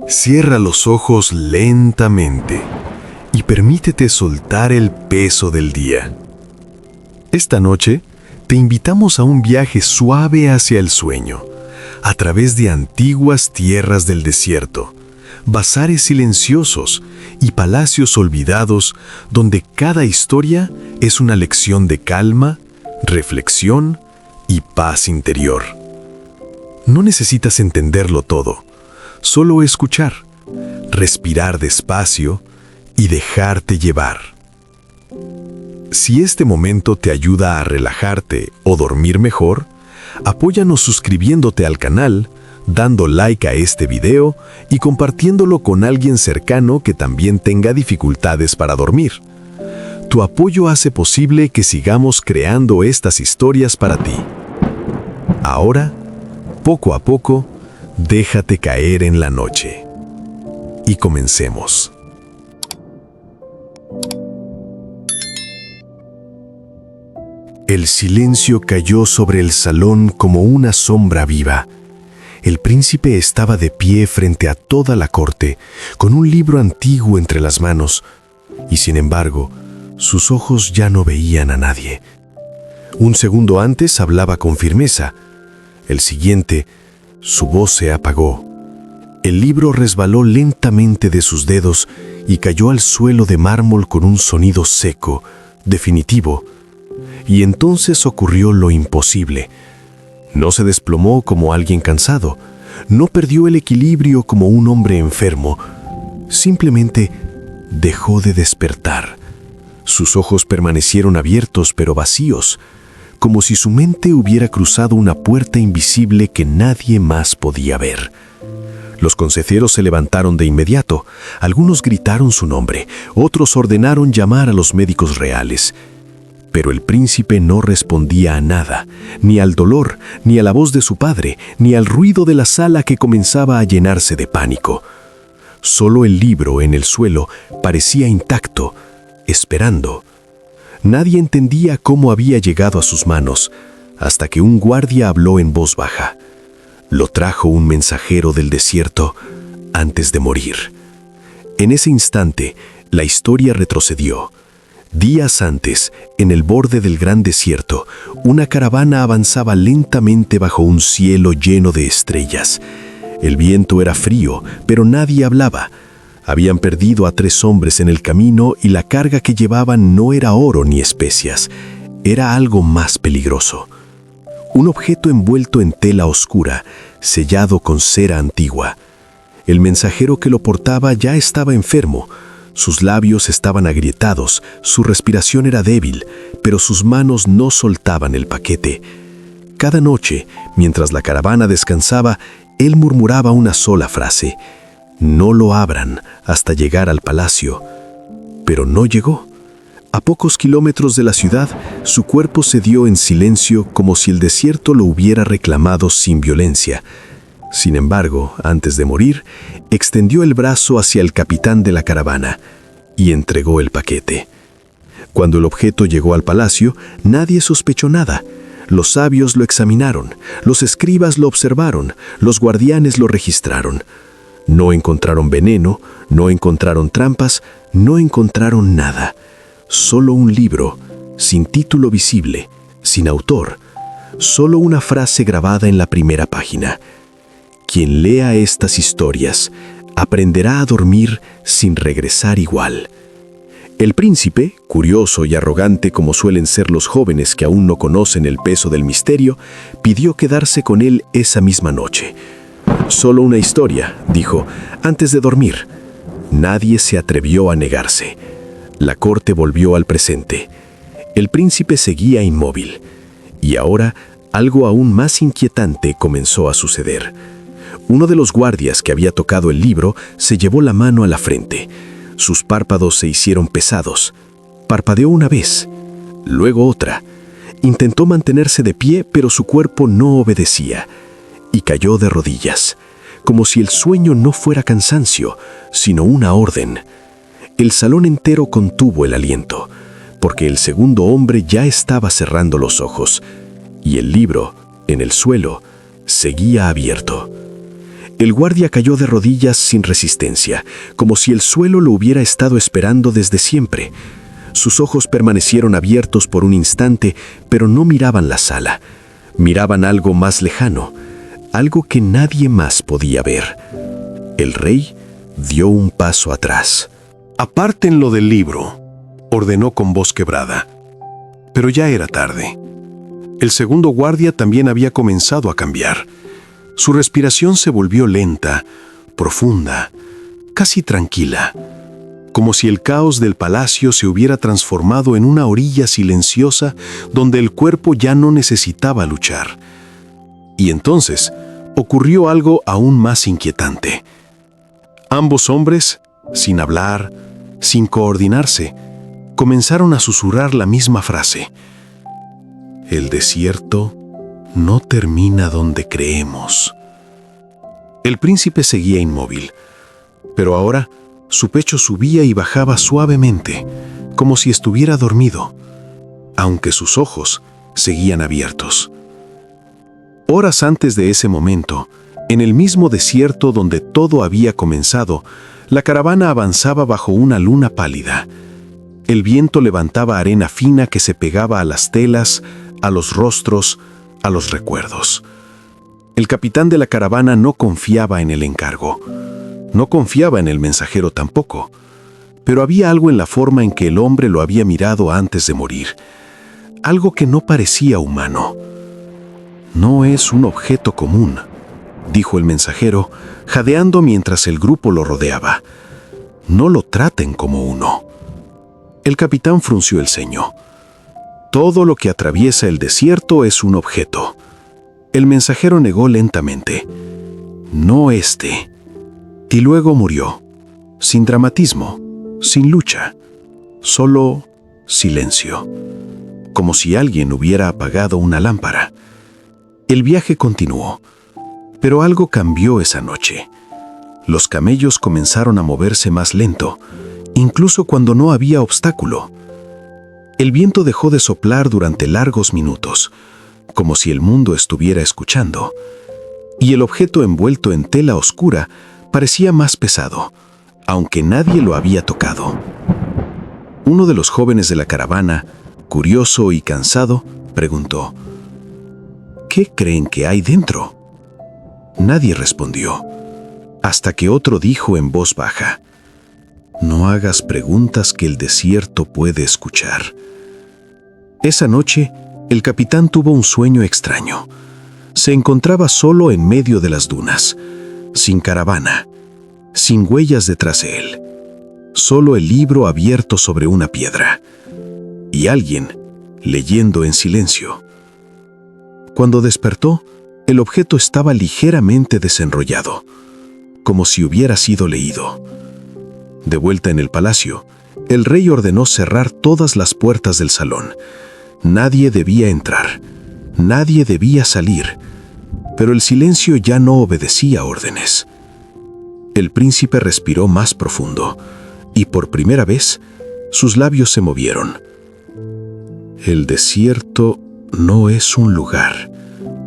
Cierra los ojos lentamente y permítete soltar el peso del día. Esta noche, te invitamos a un viaje suave hacia el sueño, a través de antiguas tierras del desierto, bazares silenciosos y palacios olvidados donde cada historia es una lección de calma, reflexión y paz interior. No necesitas entenderlo todo, solo escuchar, respirar despacio y dejarte llevar. Si este momento te ayuda a relajarte o dormir mejor, apóyanos suscribiéndote al canal, dando like a este video y compartiéndolo con alguien cercano que también tenga dificultades para dormir. Tu apoyo hace posible que sigamos creando estas historias para ti. Ahora, poco a poco, déjate caer en la noche. Y comencemos. El silencio cayó sobre el salón como una sombra viva. El príncipe estaba de pie frente a toda la corte, con un libro antiguo entre las manos, y sin embargo, sus ojos ya no veían a nadie. Un segundo antes hablaba con firmeza. El siguiente, su voz se apagó. El libro resbaló lentamente de sus dedos y cayó al suelo de mármol con un sonido seco, definitivo. Y entonces ocurrió lo imposible. No se desplomó como alguien cansado, no perdió el equilibrio como un hombre enfermo. Simplemente dejó de despertar. Sus ojos permanecieron abiertos pero vacíos, como si su mente hubiera cruzado una puerta invisible que nadie más podía ver. Los consejeros se levantaron de inmediato. Algunos gritaron su nombre, otros ordenaron llamar a los médicos reales. Pero el príncipe no respondía a nada, ni al dolor, ni a la voz de su padre, ni al ruido de la sala que comenzaba a llenarse de pánico. Solo el libro en el suelo parecía intacto, esperando. Nadie entendía cómo había llegado a sus manos, hasta que un guardia habló en voz baja. Lo trajo un mensajero del desierto antes de morir. En ese instante, la historia retrocedió. Días antes, en el borde del gran desierto, una caravana avanzaba lentamente bajo un cielo lleno de estrellas. El viento era frío, pero nadie hablaba. Habían perdido a 3 hombres en el camino y la carga que llevaban no era oro ni especias. Era algo más peligroso. Un objeto envuelto en tela oscura, sellado con cera antigua. El mensajero que lo portaba ya estaba enfermo. Sus labios estaban agrietados, su respiración era débil, pero sus manos no soltaban el paquete. Cada noche, mientras la caravana descansaba, él murmuraba una sola frase: «No lo abran hasta llegar al palacio». Pero no llegó. A pocos kilómetros de la ciudad, su cuerpo cedió en silencio como si el desierto lo hubiera reclamado sin violencia. Sin embargo, antes de morir, extendió el brazo hacia el capitán de la caravana y entregó el paquete. Cuando el objeto llegó al palacio, nadie sospechó nada. Los sabios lo examinaron, los escribas lo observaron, los guardianes lo registraron. No encontraron veneno, no encontraron trampas, no encontraron nada. Solo un libro, sin título visible, sin autor. Solo una frase grabada en la primera página: «Quien lea estas historias aprenderá a dormir sin regresar igual». El príncipe, curioso y arrogante como suelen ser los jóvenes que aún no conocen el peso del misterio, pidió quedarse con él esa misma noche. «Solo una historia», dijo, «antes de dormir». Nadie se atrevió a negarse. La corte volvió al presente. El príncipe seguía inmóvil. Y ahora, algo aún más inquietante comenzó a suceder. Uno de los guardias que había tocado el libro se llevó la mano a la frente. Sus párpados se hicieron pesados. Parpadeó una vez, luego otra. Intentó mantenerse de pie, pero su cuerpo no obedecía. Y cayó de rodillas, como si el sueño no fuera cansancio, sino una orden. El salón entero contuvo el aliento, porque el segundo hombre ya estaba cerrando los ojos, y el libro, en el suelo, seguía abierto. El guardia cayó de rodillas sin resistencia, como si el suelo lo hubiera estado esperando desde siempre. Sus ojos permanecieron abiertos por un instante, pero no miraban la sala. Miraban algo más lejano, algo que nadie más podía ver. El rey dio un paso atrás. «Apártenlo del libro», ordenó con voz quebrada. Pero ya era tarde. El segundo guardia también había comenzado a cambiar. Su respiración se volvió lenta, profunda, casi tranquila, como si el caos del palacio se hubiera transformado en una orilla silenciosa donde el cuerpo ya no necesitaba luchar. Y entonces ocurrió algo aún más inquietante. Ambos hombres, sin hablar, sin coordinarse, comenzaron a susurrar la misma frase. «El desierto no termina donde creemos». El príncipe seguía inmóvil, pero ahora su pecho subía y bajaba suavemente, como si estuviera dormido, aunque sus ojos seguían abiertos. Horas antes de ese momento, en el mismo desierto donde todo había comenzado, la caravana avanzaba bajo una luna pálida. El viento levantaba arena fina que se pegaba a las telas, a los rostros, a los recuerdos. El capitán de la caravana no confiaba en el encargo. No confiaba en el mensajero tampoco. Pero había algo en la forma en que el hombre lo había mirado antes de morir. Algo que no parecía humano. «No es un objeto común», dijo el mensajero, jadeando mientras el grupo lo rodeaba. «No lo traten como uno». El capitán frunció el ceño. «Todo lo que atraviesa el desierto es un objeto». El mensajero negó lentamente. «No este». Y luego murió, sin dramatismo, sin lucha, solo silencio, como si alguien hubiera apagado una lámpara. El viaje continuó, pero algo cambió esa noche. Los camellos comenzaron a moverse más lento, incluso cuando no había obstáculo. El viento dejó de soplar durante largos minutos, como si el mundo estuviera escuchando, y el objeto envuelto en tela oscura parecía más pesado, aunque nadie lo había tocado. Uno de los jóvenes de la caravana, curioso y cansado, preguntó: «¿Qué creen que hay dentro?». Nadie respondió, hasta que otro dijo en voz baja: «No hagas preguntas que el desierto puede escuchar». Esa noche, el capitán tuvo un sueño extraño. Se encontraba solo en medio de las dunas, sin caravana, sin huellas detrás de él, solo el libro abierto sobre una piedra, y alguien leyendo en silencio. Cuando despertó, el objeto estaba ligeramente desenrollado, como si hubiera sido leído. De vuelta en el palacio, el rey ordenó cerrar todas las puertas del salón. Nadie debía entrar, nadie debía salir, pero el silencio ya no obedecía órdenes. El príncipe respiró más profundo, y por primera vez, sus labios se movieron. «El desierto no es un lugar»,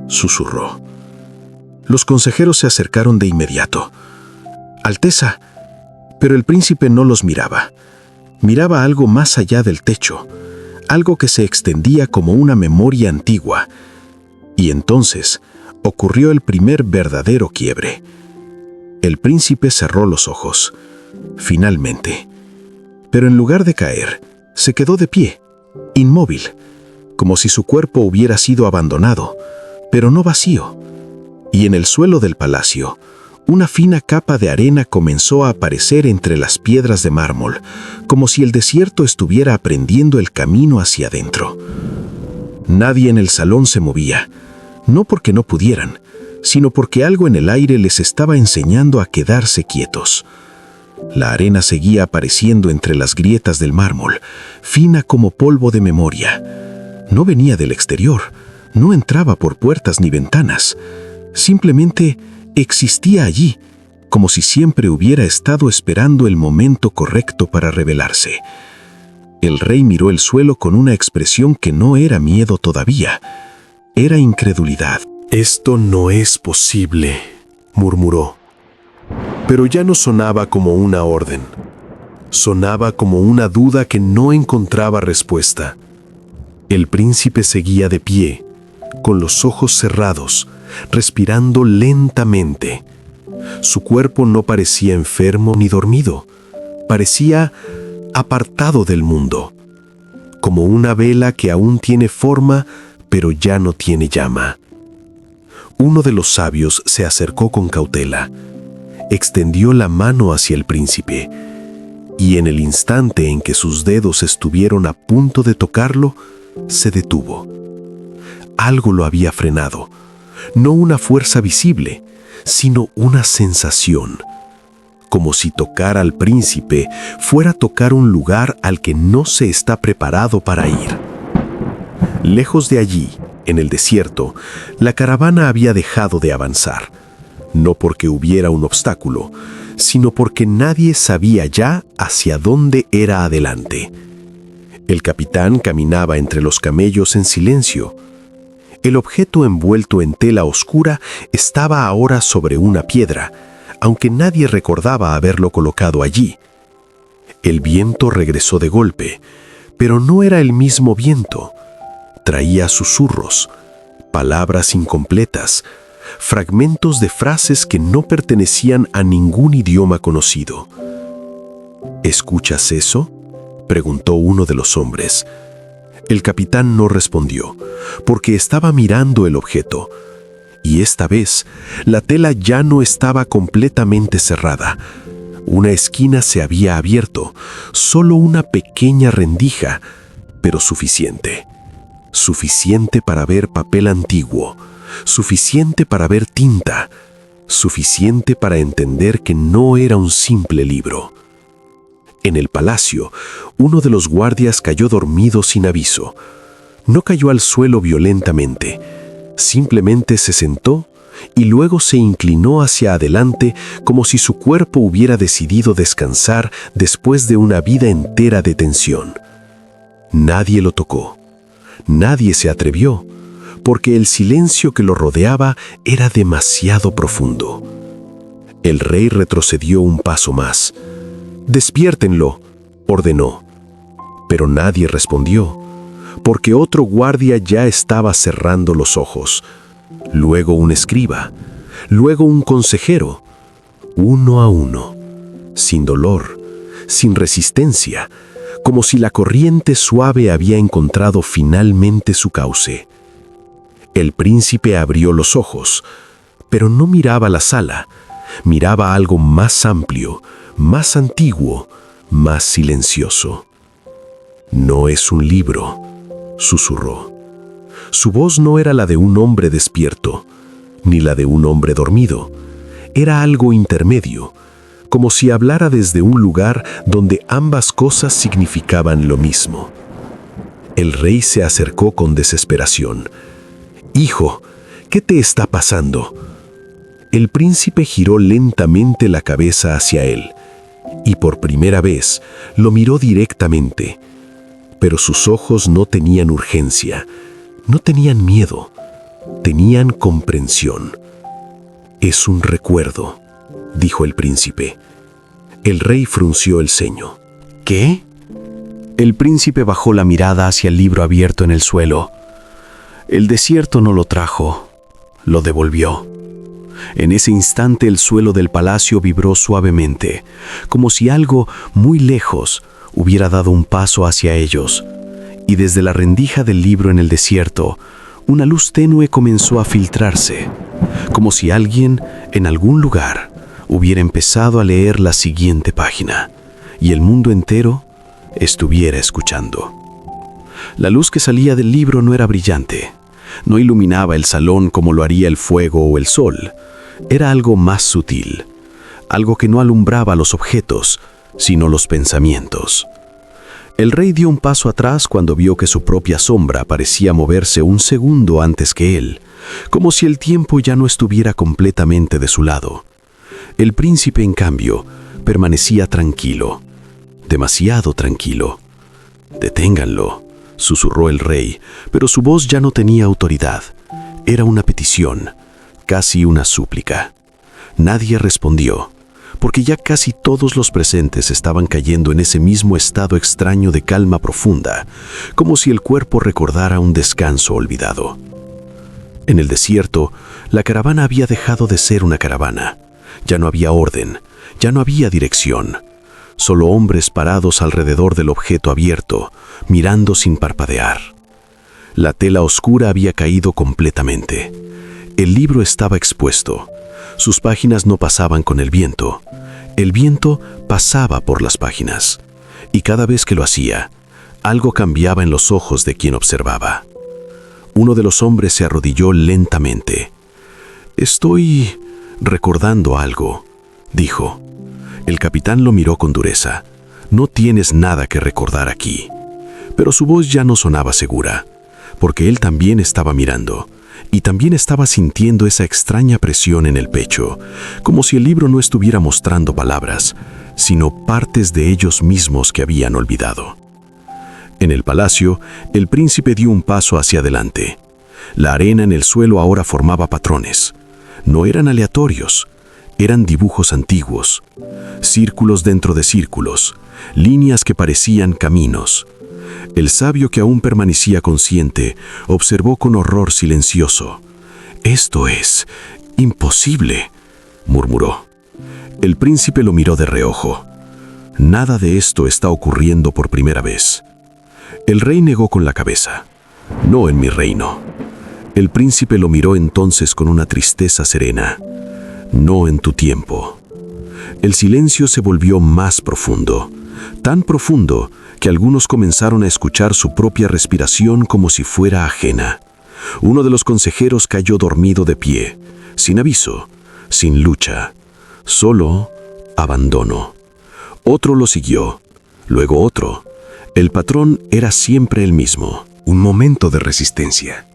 susurró. Los consejeros se acercaron de inmediato. «Alteza», pero el príncipe no los miraba. Miraba algo más allá del techo, algo que se extendía como una memoria antigua. Y entonces ocurrió el primer verdadero quiebre. El príncipe cerró los ojos, finalmente. Pero en lugar de caer, se quedó de pie, inmóvil, como si su cuerpo hubiera sido abandonado, pero no vacío. Y en el suelo del palacio, una fina capa de arena comenzó a aparecer entre las piedras de mármol, como si el desierto estuviera aprendiendo el camino hacia adentro. Nadie en el salón se movía, no porque no pudieran, sino porque algo en el aire les estaba enseñando a quedarse quietos. La arena seguía apareciendo entre las grietas del mármol, fina como polvo de memoria. No venía del exterior, no entraba por puertas ni ventanas. Simplemente existía allí, como si siempre hubiera estado esperando el momento correcto para revelarse. El rey miró el suelo con una expresión que no era miedo todavía, era incredulidad. «Esto no es posible», murmuró. Pero ya no sonaba como una orden. Sonaba como una duda que no encontraba respuesta. El príncipe seguía de pie, con los ojos cerrados, respirando lentamente. Su cuerpo no parecía enfermo ni dormido. Parecía apartado del mundo, como una vela que aún tiene forma, pero ya no tiene llama. Uno de los sabios se acercó con cautela, extendió la mano hacia el príncipe, y en el instante en que sus dedos estuvieron a punto de tocarlo, se detuvo. Algo lo había frenado, no una fuerza visible, sino una sensación, como si tocar al príncipe fuera tocar un lugar al que no se está preparado para ir. Lejos de allí, en el desierto, la caravana había dejado de avanzar, no porque hubiera un obstáculo, sino porque nadie sabía ya hacia dónde era adelante. El capitán caminaba entre los camellos en silencio. El objeto envuelto en tela oscura estaba ahora sobre una piedra, aunque nadie recordaba haberlo colocado allí. El viento regresó de golpe, pero no era el mismo viento. Traía susurros, palabras incompletas, fragmentos de frases que no pertenecían a ningún idioma conocido. ¿Escuchas eso?, preguntó uno de los hombres. El capitán no respondió, porque estaba mirando el objeto. Y esta vez, la tela ya no estaba completamente cerrada. Una esquina se había abierto, solo una pequeña rendija, pero suficiente. Suficiente para ver papel antiguo, suficiente para ver tinta, suficiente para entender que no era un simple libro. En el palacio, uno de los guardias cayó dormido sin aviso. No cayó al suelo violentamente. Simplemente se sentó y luego se inclinó hacia adelante como si su cuerpo hubiera decidido descansar después de una vida entera de tensión. Nadie lo tocó. Nadie se atrevió, porque el silencio que lo rodeaba era demasiado profundo. El rey retrocedió un paso más. «Despiértenlo», ordenó. Pero nadie respondió, porque otro guardia ya estaba cerrando los ojos. Luego un escriba, luego un consejero, uno a uno, sin dolor, sin resistencia, como si la corriente suave había encontrado finalmente su cauce. El príncipe abrió los ojos, pero no miraba la sala, miraba algo más amplio, más antiguo, más silencioso. «No es un libro», susurró. Su voz no era la de un hombre despierto, ni la de un hombre dormido. Era algo intermedio, como si hablara desde un lugar donde ambas cosas significaban lo mismo. El rey se acercó con desesperación. «Hijo, ¿qué te está pasando?». El príncipe giró lentamente la cabeza hacia él, y por primera vez lo miró directamente. Pero sus ojos no tenían urgencia, no tenían miedo, tenían comprensión. «Es un recuerdo», dijo el príncipe. El rey frunció el ceño. «¿Qué?». El príncipe bajó la mirada hacia el libro abierto en el suelo. El desierto no lo trajo, lo devolvió. En ese instante el suelo del palacio vibró suavemente, como si algo muy lejos hubiera dado un paso hacia ellos, y desde la rendija del libro en el desierto, una luz tenue comenzó a filtrarse, como si alguien, en algún lugar, hubiera empezado a leer la siguiente página, y el mundo entero estuviera escuchando. La luz que salía del libro no era brillante, no iluminaba el salón como lo haría el fuego o el sol. Era algo más sutil, algo que no alumbraba los objetos, sino los pensamientos. El rey dio un paso atrás cuando vio que su propia sombra parecía moverse un segundo antes que él, como si el tiempo ya no estuviera completamente de su lado. El príncipe, en cambio, permanecía tranquilo, demasiado tranquilo. «Deténganlo», susurró el rey, pero su voz ya no tenía autoridad. Era una petición, casi una súplica. Nadie respondió, porque ya casi todos los presentes estaban cayendo en ese mismo estado extraño de calma profunda, como si el cuerpo recordara un descanso olvidado. En el desierto, la caravana había dejado de ser una caravana. Ya no había orden, ya no había dirección. Solo hombres parados alrededor del objeto abierto, mirando sin parpadear. La tela oscura había caído completamente. El libro estaba expuesto. Sus páginas no pasaban con el viento. El viento pasaba por las páginas. Y cada vez que lo hacía, algo cambiaba en los ojos de quien observaba. Uno de los hombres se arrodilló lentamente. «Estoy recordando algo», dijo. El capitán lo miró con dureza. «No tienes nada que recordar aquí». Pero su voz ya no sonaba segura, porque él también estaba mirando, y también estaba sintiendo esa extraña presión en el pecho, como si el libro no estuviera mostrando palabras, sino partes de ellos mismos que habían olvidado. En el palacio, el príncipe dio un paso hacia adelante. La arena en el suelo ahora formaba patrones. No eran aleatorios, eran dibujos antiguos, círculos dentro de círculos, líneas que parecían caminos. El sabio, que aún permanecía consciente, observó con horror silencioso. «Esto es imposible», murmuró. El príncipe lo miró de reojo. «Nada de esto está ocurriendo por primera vez». El rey negó con la cabeza. «No en mi reino». El príncipe lo miró entonces con una tristeza serena. «No en tu tiempo». El silencio se volvió más profundo, tan profundo que algunos comenzaron a escuchar su propia respiración como si fuera ajena. Uno de los consejeros cayó dormido de pie, sin aviso, sin lucha, solo abandono. Otro lo siguió, luego otro. El patrón era siempre el mismo. Un momento de resistencia.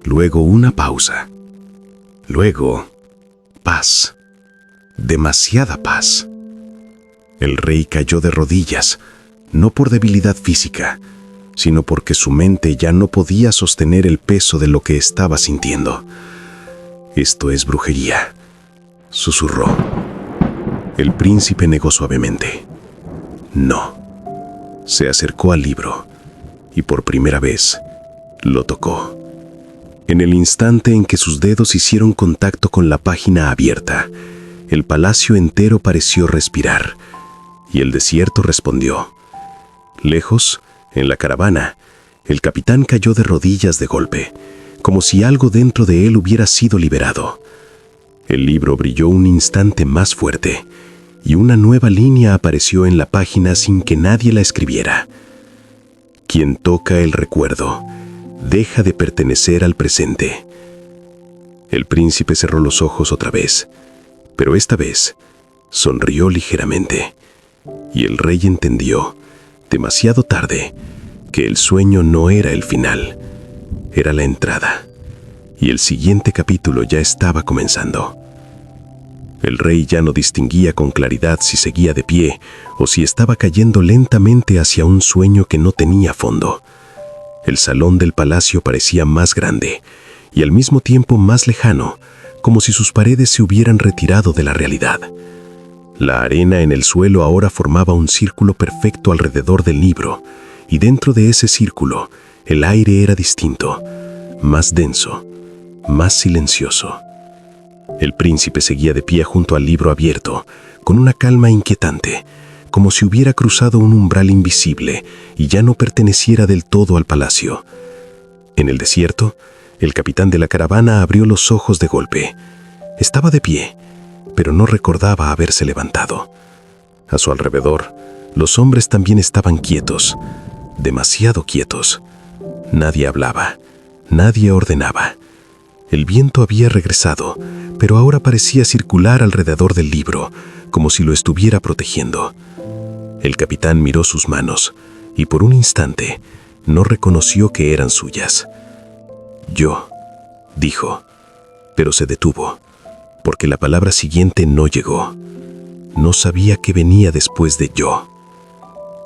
Luego una pausa. Luego paz. Demasiada paz. El rey cayó de rodillas, no por debilidad física, sino porque su mente ya no podía sostener el peso de lo que estaba sintiendo. «Esto es brujería», susurró. El príncipe negó suavemente. «No». Se acercó al libro y por primera vez lo tocó. En el instante en que sus dedos hicieron contacto con la página abierta, el palacio entero pareció respirar y el desierto respondió. Lejos, en la caravana, el capitán cayó de rodillas de golpe, como si algo dentro de él hubiera sido liberado. El libro brilló un instante más fuerte y una nueva línea apareció en la página sin que nadie la escribiera. Quien toca el recuerdo deja de pertenecer al presente. El príncipe cerró los ojos otra vez, pero esta vez sonrió ligeramente, y el rey entendió, demasiado tarde, que el sueño no era el final, era la entrada, y el siguiente capítulo ya estaba comenzando. El rey ya no distinguía con claridad si seguía de pie o si estaba cayendo lentamente hacia un sueño que no tenía fondo. El salón del palacio parecía más grande y al mismo tiempo más lejano, como si sus paredes se hubieran retirado de la realidad. La arena en el suelo ahora formaba un círculo perfecto alrededor del libro, y dentro de ese círculo el aire era distinto, más denso, más silencioso. El príncipe seguía de pie junto al libro abierto, con una calma inquietante, como si hubiera cruzado un umbral invisible y ya no perteneciera del todo al palacio. En el desierto, el capitán de la caravana abrió los ojos de golpe. Estaba de pie, pero no recordaba haberse levantado. A su alrededor, los hombres también estaban quietos, demasiado quietos. Nadie hablaba, nadie ordenaba. El viento había regresado, pero ahora parecía circular alrededor del libro, como si lo estuviera protegiendo. El capitán miró sus manos, y por un instante no reconoció que eran suyas. «Yo», dijo, pero se detuvo, porque la palabra siguiente no llegó. No sabía qué venía después de yo.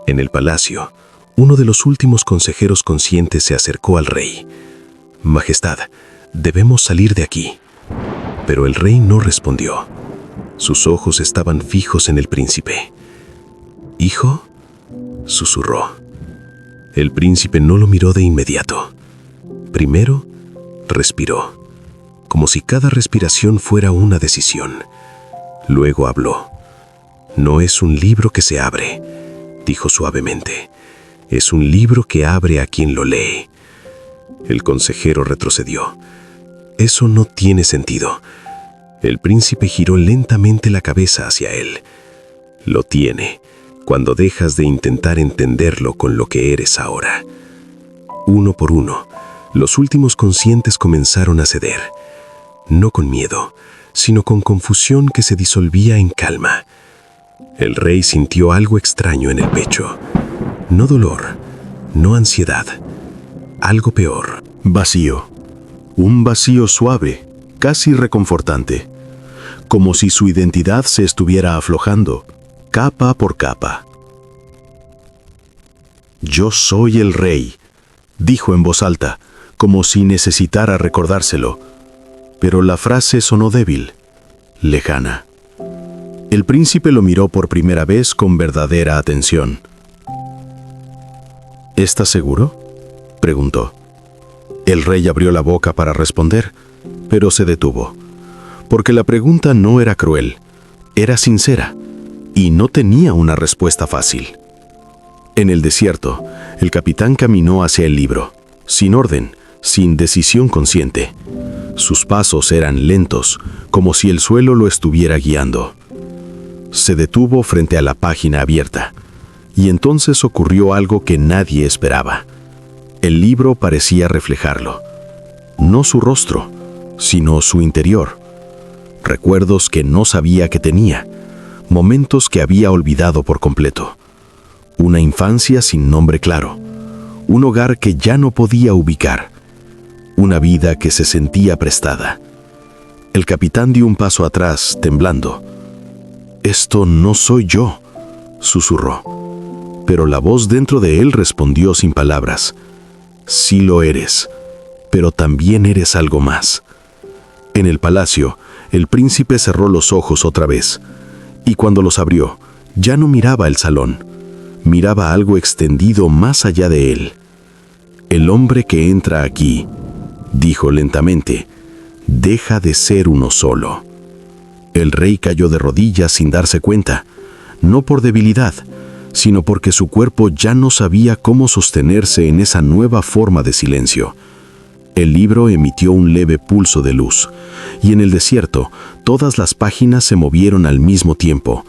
En el palacio, uno de los últimos consejeros conscientes se acercó al rey. «Majestad, debemos salir de aquí». Pero el rey no respondió. Sus ojos estaban fijos en el príncipe. «¿Hijo?», susurró. El príncipe no lo miró de inmediato. Primero, respiró, como si cada respiración fuera una decisión. Luego habló. «No es un libro que se abre», dijo suavemente. «Es un libro que abre a quien lo lee». El consejero retrocedió. «Eso no tiene sentido». El príncipe giró lentamente la cabeza hacia él. «Lo tiene, cuando dejas de intentar entenderlo con lo que eres ahora». Uno por uno, los últimos conscientes comenzaron a ceder. No con miedo, sino con confusión que se disolvía en calma. El rey sintió algo extraño en el pecho. No dolor, no ansiedad. Algo peor. Vacío. Un vacío suave, casi reconfortante. Como si su identidad se estuviera aflojando, capa por capa. «Yo soy el rey», dijo en voz alta, como si necesitara recordárselo. Pero la frase sonó débil, lejana. El príncipe lo miró por primera vez con verdadera atención. «¿Estás seguro?», preguntó. El rey abrió la boca para responder, pero se detuvo, porque la pregunta no era cruel, era sincera, y no tenía una respuesta fácil. En el desierto, el capitán caminó hacia el libro, sin orden, sin decisión consciente. Sus pasos eran lentos, como si el suelo lo estuviera guiando. Se detuvo frente a la página abierta, y entonces ocurrió algo que nadie esperaba. El libro parecía reflejarlo. No su rostro, sino su interior. Recuerdos que no sabía que tenía, momentos que había olvidado por completo. Una infancia sin nombre claro, un hogar que ya no podía ubicar, una vida que se sentía prestada. El capitán dio un paso atrás, temblando. «Esto no soy yo», susurró. Pero la voz dentro de él respondió sin palabras. «Sí lo eres, pero también eres algo más». En el palacio, el príncipe cerró los ojos otra vez, y cuando los abrió, ya no miraba el salón, miraba algo extendido más allá de él. «El hombre que entra aquí», dijo lentamente, «deja de ser uno solo». El rey cayó de rodillas sin darse cuenta, no por debilidad, sino porque su cuerpo ya no sabía cómo sostenerse en esa nueva forma de silencio. El libro emitió un leve pulso de luz, y en el desierto todas las páginas se movieron al mismo tiempo,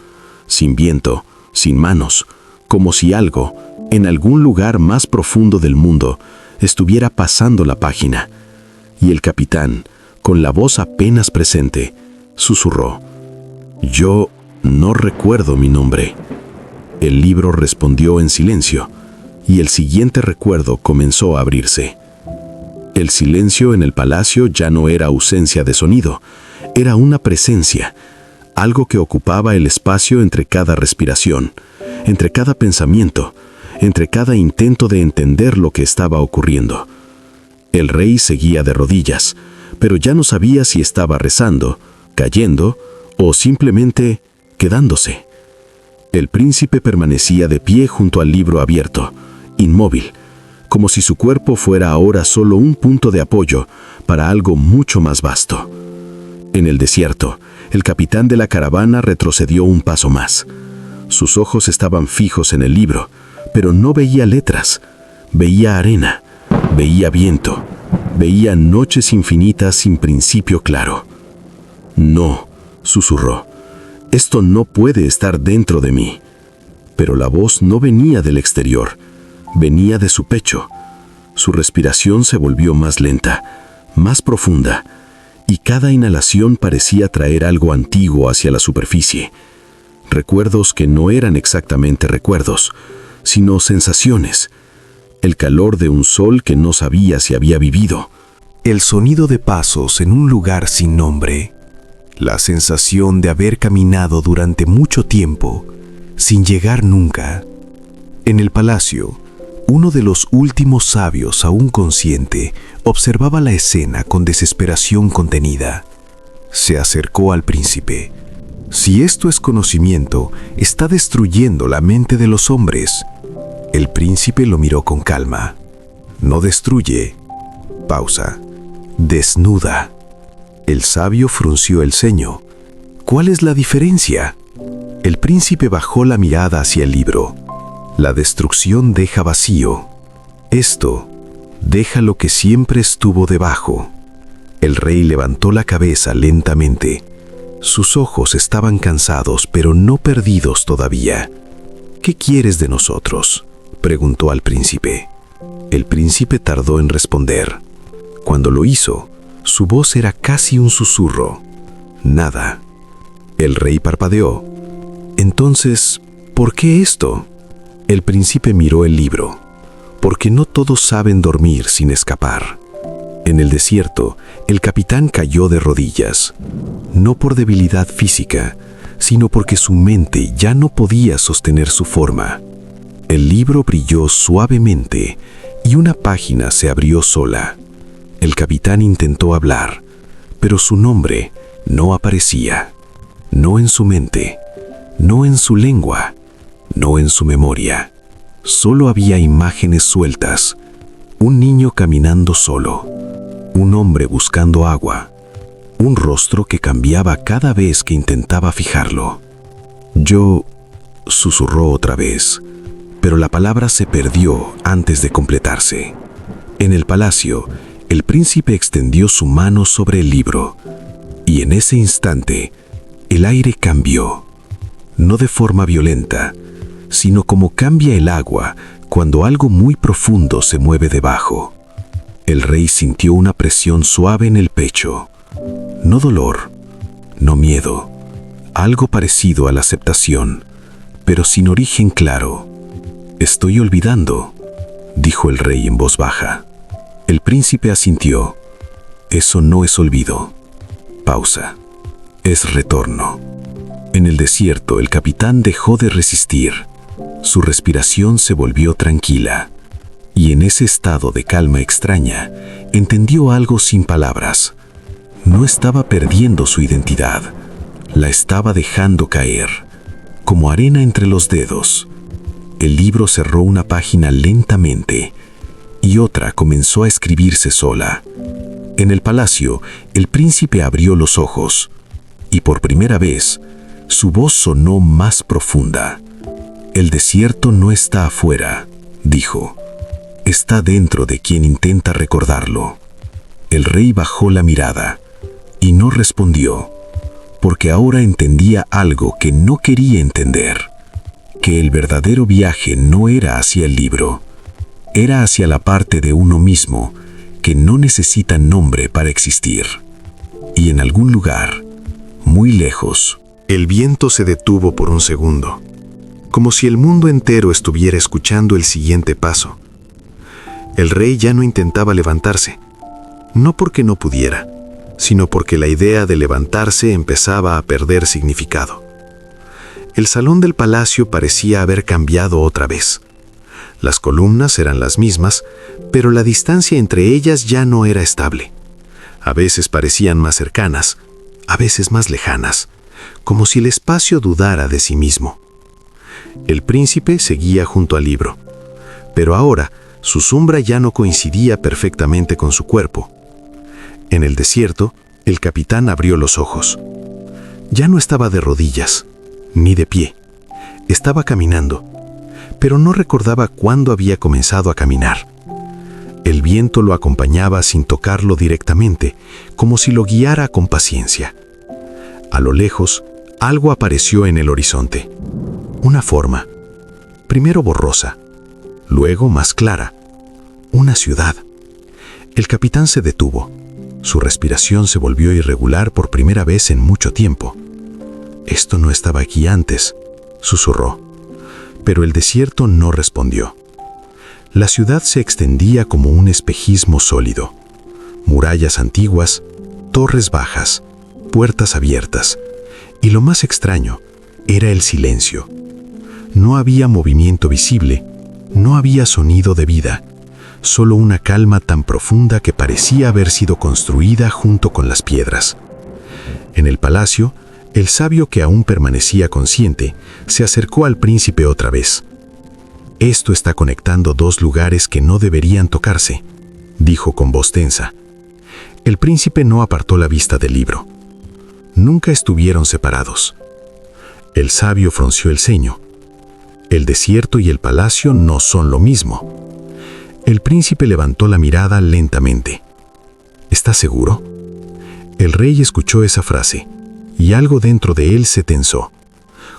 sin viento, sin manos, como si algo, en algún lugar más profundo del mundo, estuviera pasando la página. Y el capitán, con la voz apenas presente, susurró: «Yo no recuerdo mi nombre». El libro respondió en silencio, y el siguiente recuerdo comenzó a abrirse. El silencio en el palacio ya no era ausencia de sonido, era una presencia, algo que ocupaba el espacio entre cada respiración, entre cada pensamiento, entre cada intento de entender lo que estaba ocurriendo. El rey seguía de rodillas, pero ya no sabía si estaba rezando, cayendo o simplemente quedándose. El príncipe permanecía de pie junto al libro abierto, inmóvil, como si su cuerpo fuera ahora solo un punto de apoyo para algo mucho más vasto. En el desierto, el capitán de la caravana retrocedió un paso más. Sus ojos estaban fijos en el libro, pero no veía letras, veía arena, veía viento, veía noches infinitas sin principio claro. «No», susurró, «esto no puede estar dentro de mí». Pero la voz no venía del exterior, venía de su pecho. Su respiración se volvió más lenta, más profunda, y cada inhalación parecía traer algo antiguo hacia la superficie. Recuerdos que no eran exactamente recuerdos, sino sensaciones. El calor de un sol que no sabía si había vivido. El sonido de pasos en un lugar sin nombre. La sensación de haber caminado durante mucho tiempo, sin llegar nunca. En el palacio, uno de los últimos sabios aún consciente observaba la escena con desesperación contenida. Se acercó al príncipe. Si esto es conocimiento, está destruyendo la mente de los hombres. El príncipe lo miró con calma. No destruye. Pausa. Desnuda. El sabio frunció el ceño. ¿Cuál es la diferencia? El príncipe bajó la mirada hacia el libro. La destrucción deja vacío. Esto deja lo que siempre estuvo debajo. El rey levantó la cabeza lentamente. Sus ojos estaban cansados, pero no perdidos todavía. ¿Qué quieres de nosotros?, preguntó al príncipe. El príncipe tardó en responder. Cuando lo hizo, su voz era casi un susurro. Nada. El rey parpadeó. Entonces, ¿por qué esto? El príncipe miró el libro. Porque no todos saben dormir sin escapar. En el desierto, el capitán cayó de rodillas. No por debilidad física, sino porque su mente ya no podía sostener su forma. El libro brilló suavemente y una página se abrió sola. El capitán intentó hablar, pero su nombre no aparecía. No en su mente, no en su lengua, no en su memoria. Solo había imágenes sueltas. Un niño caminando solo. Un hombre buscando agua. Un rostro que cambiaba cada vez que intentaba fijarlo. Yo, susurró otra vez, pero la palabra se perdió antes de completarse. En el palacio, el príncipe extendió su mano sobre el libro, y en ese instante, el aire cambió. No de forma violenta, sino como cambia el agua cuando algo muy profundo se mueve debajo. El rey sintió una presión suave en el pecho. No dolor, no miedo, algo parecido a la aceptación, pero sin origen claro. «Estoy olvidando», dijo el rey en voz baja. El príncipe asintió. «Eso no es olvido. Pausa. Es retorno». En el desierto, el capitán dejó de resistir. Su respiración se volvió tranquila. Y en ese estado de calma extraña, entendió algo sin palabras. No estaba perdiendo su identidad, la estaba dejando caer, como arena entre los dedos. El libro cerró una página lentamente, y otra comenzó a escribirse sola. En el palacio, el príncipe abrió los ojos, y por primera vez, su voz sonó más profunda. «El desierto no está afuera», dijo. «Está dentro de quien intenta recordarlo». El rey bajó la mirada y no respondió, porque ahora entendía algo que no quería entender, que el verdadero viaje no era hacia el libro, era hacia la parte de uno mismo que no necesita nombre para existir. Y en algún lugar, muy lejos, el viento se detuvo por un segundo, como si el mundo entero estuviera escuchando el siguiente paso. El rey ya no intentaba levantarse, no porque no pudiera, sino porque la idea de levantarse empezaba a perder significado. El salón del palacio parecía haber cambiado otra vez. Las columnas eran las mismas, pero la distancia entre ellas ya no era estable. A veces parecían más cercanas, a veces más lejanas, como si el espacio dudara de sí mismo. El príncipe seguía junto al libro, pero ahora su sombra ya no coincidía perfectamente con su cuerpo. En el desierto, el capitán abrió los ojos. Ya no estaba de rodillas, ni de pie. Estaba caminando, pero no recordaba cuándo había comenzado a caminar. El viento lo acompañaba sin tocarlo directamente, como si lo guiara con paciencia. A lo lejos, algo apareció en el horizonte. Una forma, primero borrosa, luego más clara. Una ciudad. El capitán se detuvo. Su respiración se volvió irregular por primera vez en mucho tiempo. «Esto no estaba aquí antes», susurró. Pero el desierto no respondió. La ciudad se extendía como un espejismo sólido. Murallas antiguas, torres bajas, puertas abiertas. Y lo más extraño era el silencio. No había movimiento visible, no había sonido de vida. Solo una calma tan profunda que parecía haber sido construida junto con las piedras. En el palacio, El sabio, que aún permanecía consciente, se acercó al príncipe otra vez. «Esto está conectando dos lugares que no deberían tocarse», dijo con voz tensa. El príncipe no apartó la vista del libro. Nunca estuvieron separados. El sabio frunció el ceño. El desierto y el palacio no son lo mismo. El príncipe levantó la mirada lentamente. «¿Estás seguro?». El rey escuchó esa frase, y algo dentro de él se tensó,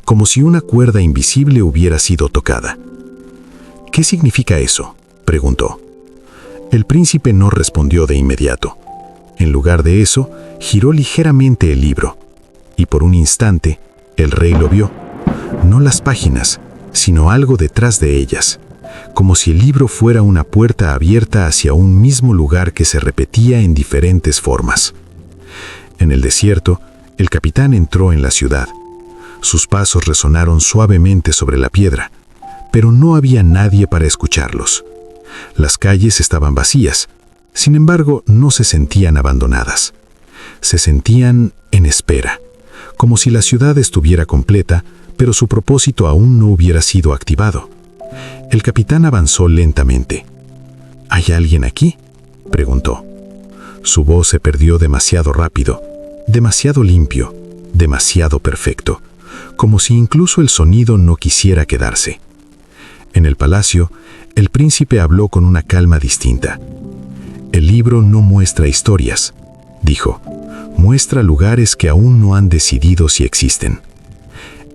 como si una cuerda invisible hubiera sido tocada. «¿Qué significa eso?», preguntó. El príncipe no respondió de inmediato. En lugar de eso, giró ligeramente el libro, y por un instante, el rey lo vio. No las páginas, sino algo detrás de ellas, como si el libro fuera una puerta abierta hacia un mismo lugar que se repetía en diferentes formas. En el desierto, el capitán entró en la ciudad. Sus pasos resonaron suavemente sobre la piedra, pero no había nadie para escucharlos. Las calles estaban vacías, sin embargo, no se sentían abandonadas. Se sentían en espera, como si la ciudad estuviera completa, pero su propósito aún no hubiera sido activado. El capitán avanzó lentamente. «¿Hay alguien aquí?», preguntó. Su voz se perdió demasiado rápido, demasiado limpio, demasiado perfecto, como si incluso el sonido no quisiera quedarse. En el palacio, el príncipe habló con una calma distinta. «El libro no muestra historias», dijo. «Muestra lugares que aún no han decidido si existen».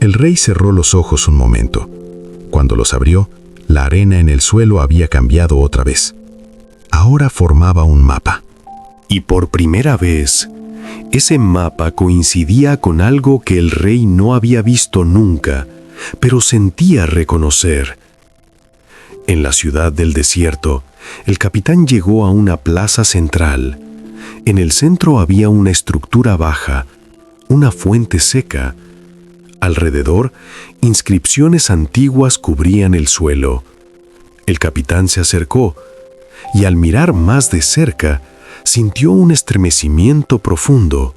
El rey cerró los ojos un momento. Cuando los abrió, la arena en el suelo había cambiado otra vez. Ahora formaba un mapa. Y por primera vez, ese mapa coincidía con algo que el rey no había visto nunca, pero sentía reconocer. En la ciudad del desierto, el capitán llegó a una plaza central. En el centro había una estructura baja, una fuente seca. Alrededor, inscripciones antiguas cubrían el suelo. El capitán se acercó, y al mirar más de cerca, sintió un estremecimiento profundo.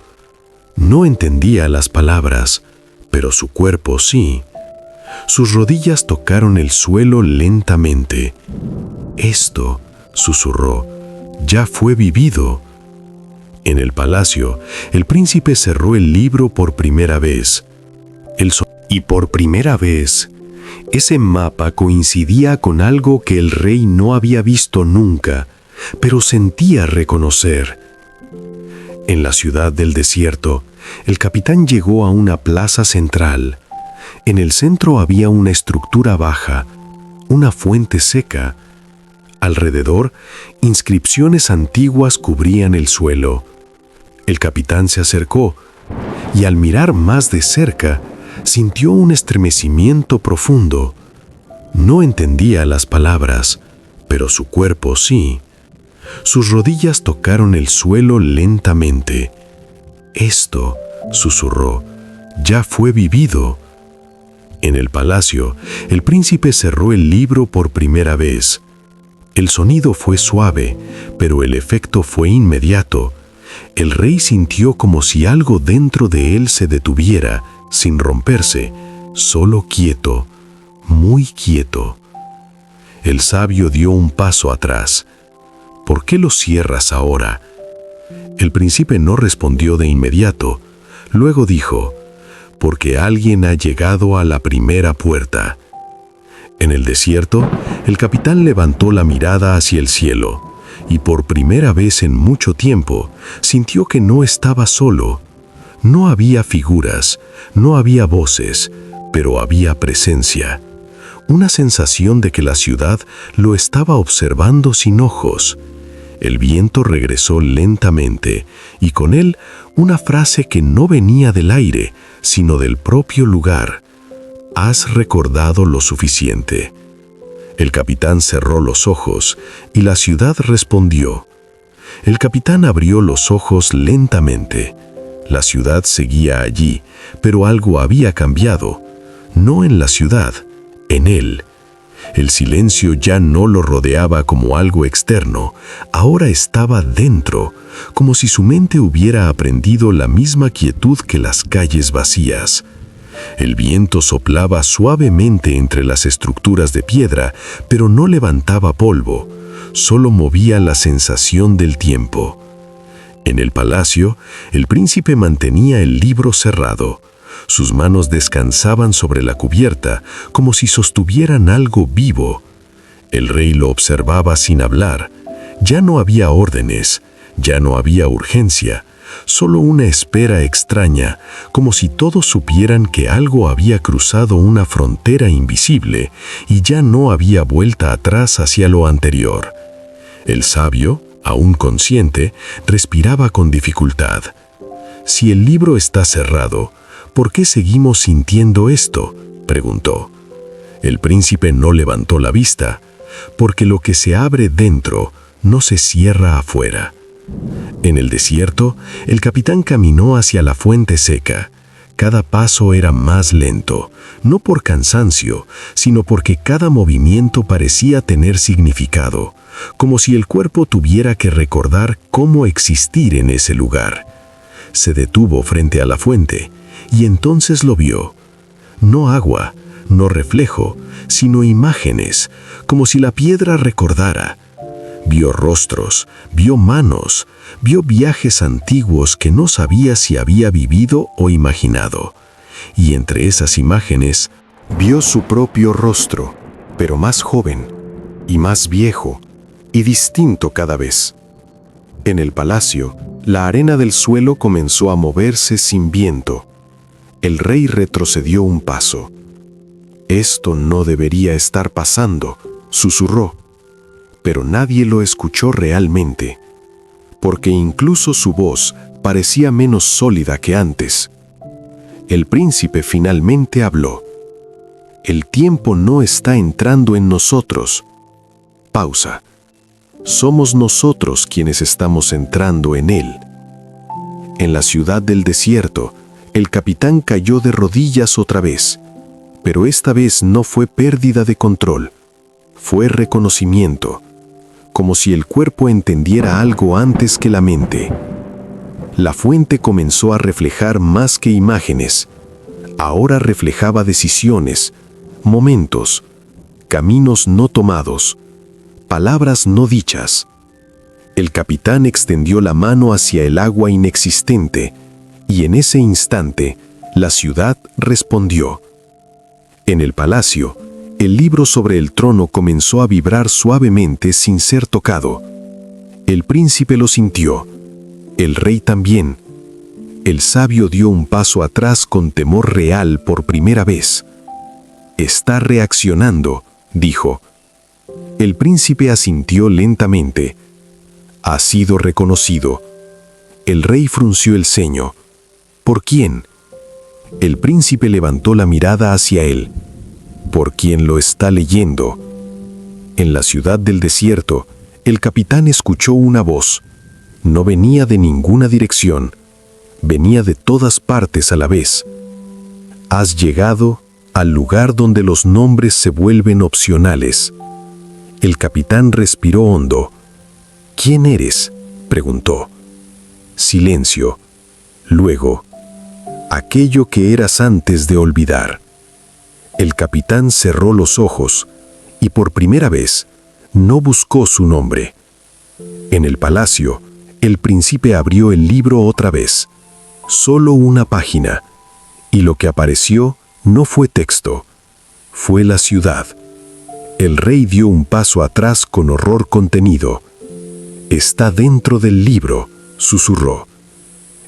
No entendía las palabras, pero su cuerpo sí. Sus rodillas tocaron el suelo lentamente. «Esto», susurró, «ya fue vivido». En el palacio, el príncipe cerró el libro por primera vez. Y por primera vez, ese mapa coincidía con algo que el rey no había visto nunca, pero sentía reconocer. En la ciudad del desierto, el capitán llegó a una plaza central. En el centro había una estructura baja, una fuente seca. Alrededor, inscripciones antiguas cubrían el suelo. El capitán se acercó, y al mirar más de cerca, sintió un estremecimiento profundo. No entendía las palabras, pero su cuerpo sí. Sus rodillas tocaron el suelo lentamente. «Esto», susurró, «ya fue vivido». En el palacio, el príncipe cerró el libro por primera vez. El sonido fue suave, pero el efecto fue inmediato. El rey sintió como si algo dentro de él se detuviera, sin romperse, solo quieto, muy quieto. El sabio dio un paso atrás. «¿Por qué lo cierras ahora?». El príncipe no respondió de inmediato. Luego dijo: «Porque alguien ha llegado a la primera puerta». En el desierto, el capitán levantó la mirada hacia el cielo, y por primera vez en mucho tiempo sintió que no estaba solo. No había figuras, no había voces, pero había presencia. Una sensación de que la ciudad lo estaba observando sin ojos. El viento regresó lentamente, y con él una frase que no venía del aire, sino del propio lugar. «Has recordado lo suficiente». El capitán cerró los ojos, y la ciudad respondió. El capitán abrió los ojos lentamente. La ciudad seguía allí, pero algo había cambiado. No en la ciudad, en él. El silencio ya no lo rodeaba como algo externo, ahora estaba dentro, como si su mente hubiera aprendido la misma quietud que las calles vacías. El viento soplaba suavemente entre las estructuras de piedra, pero no levantaba polvo, solo movía la sensación del tiempo. En el palacio, el príncipe mantenía el libro cerrado. Sus manos descansaban sobre la cubierta, como si sostuvieran algo vivo. El rey lo observaba sin hablar. Ya no había órdenes, ya no había urgencia, solo una espera extraña, como si todos supieran que algo había cruzado una frontera invisible y ya no había vuelta atrás hacia lo anterior. El sabio, aún consciente, respiraba con dificultad. Si el libro está cerrado, ¿por qué seguimos sintiendo esto?, preguntó. El príncipe no levantó la vista, porque lo que se abre dentro no se cierra afuera. En el desierto, el capitán caminó hacia la fuente seca. Cada paso era más lento, no por cansancio, sino porque cada movimiento parecía tener significado, como si el cuerpo tuviera que recordar cómo existir en ese lugar. Se detuvo frente a la fuente, y entonces lo vio. No agua, no reflejo, sino imágenes, como si la piedra recordara. Vio rostros, vio manos, vio viajes antiguos que no sabía si había vivido o imaginado. Y entre esas imágenes, Vio su propio rostro, pero más joven, y más viejo, y distinto cada vez. En el palacio, la arena del suelo comenzó a moverse sin viento. El rey retrocedió un paso. «Esto no debería estar pasando», susurró. Pero nadie lo escuchó realmente, porque incluso su voz parecía menos sólida que antes. El príncipe finalmente habló. «El tiempo no está entrando en nosotros». Pausa. Somos nosotros quienes estamos entrando en él. En la ciudad del desierto, el capitán cayó de rodillas otra vez, pero esta vez no fue pérdida de control, fue reconocimiento, como si el cuerpo entendiera algo antes que la mente. La fuente comenzó a reflejar más que imágenes, ahora reflejaba decisiones, momentos, caminos no tomados, palabras no dichas. El capitán extendió la mano hacia el agua inexistente, y en ese instante, la ciudad respondió. En el palacio, el libro sobre el trono comenzó a vibrar suavemente sin ser tocado. El príncipe lo sintió, el rey también. El sabio dio un paso atrás con temor real por primera vez. «Está reaccionando», dijo. El príncipe asintió lentamente. «Ha sido reconocido». El rey frunció el ceño. «¿Por quién?» El príncipe levantó la mirada hacia él. «¿Por quién lo está leyendo?» En la ciudad del desierto, el capitán escuchó una voz. No venía de ninguna dirección. Venía de todas partes a la vez. «Has llegado al lugar donde los nombres se vuelven opcionales». El capitán respiró hondo. «¿Quién eres?», preguntó. Silencio. Luego, «aquello que eras antes de olvidar». El capitán cerró los ojos y por primera vez no buscó su nombre. En el palacio, el príncipe abrió el libro otra vez. Solo una página. Y lo que apareció no fue texto, fue la ciudad. El rey dio un paso atrás con horror contenido. «Está dentro del libro», susurró.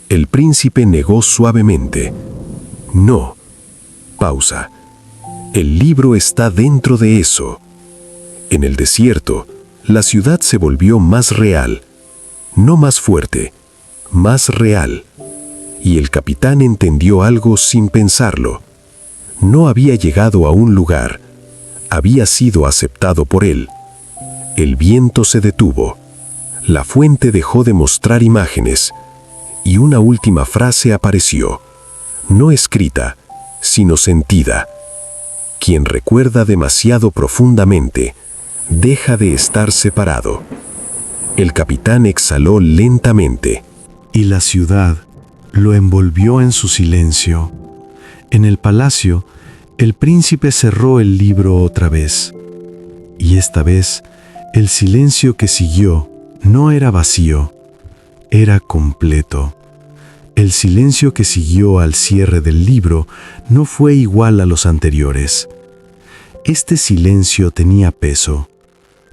El príncipe negó suavemente. «No». Pausa. «El libro está dentro de eso». En el desierto, la ciudad se volvió más real. No más fuerte, más real. Y el capitán entendió algo sin pensarlo. No había llegado a un lugar. Había sido aceptado por él. El viento se detuvo. La fuente dejó de mostrar imágenes. Y una última frase apareció. No escrita, sino sentida. Quien recuerda demasiado profundamente, deja de estar separado. El capitán exhaló lentamente. Y la ciudad lo envolvió en su silencio. En el palacio, el príncipe cerró el libro otra vez. Y esta vez, el silencio que siguió no era vacío, era completo. El silencio que siguió al cierre del libro no fue igual a los anteriores. Este silencio tenía peso,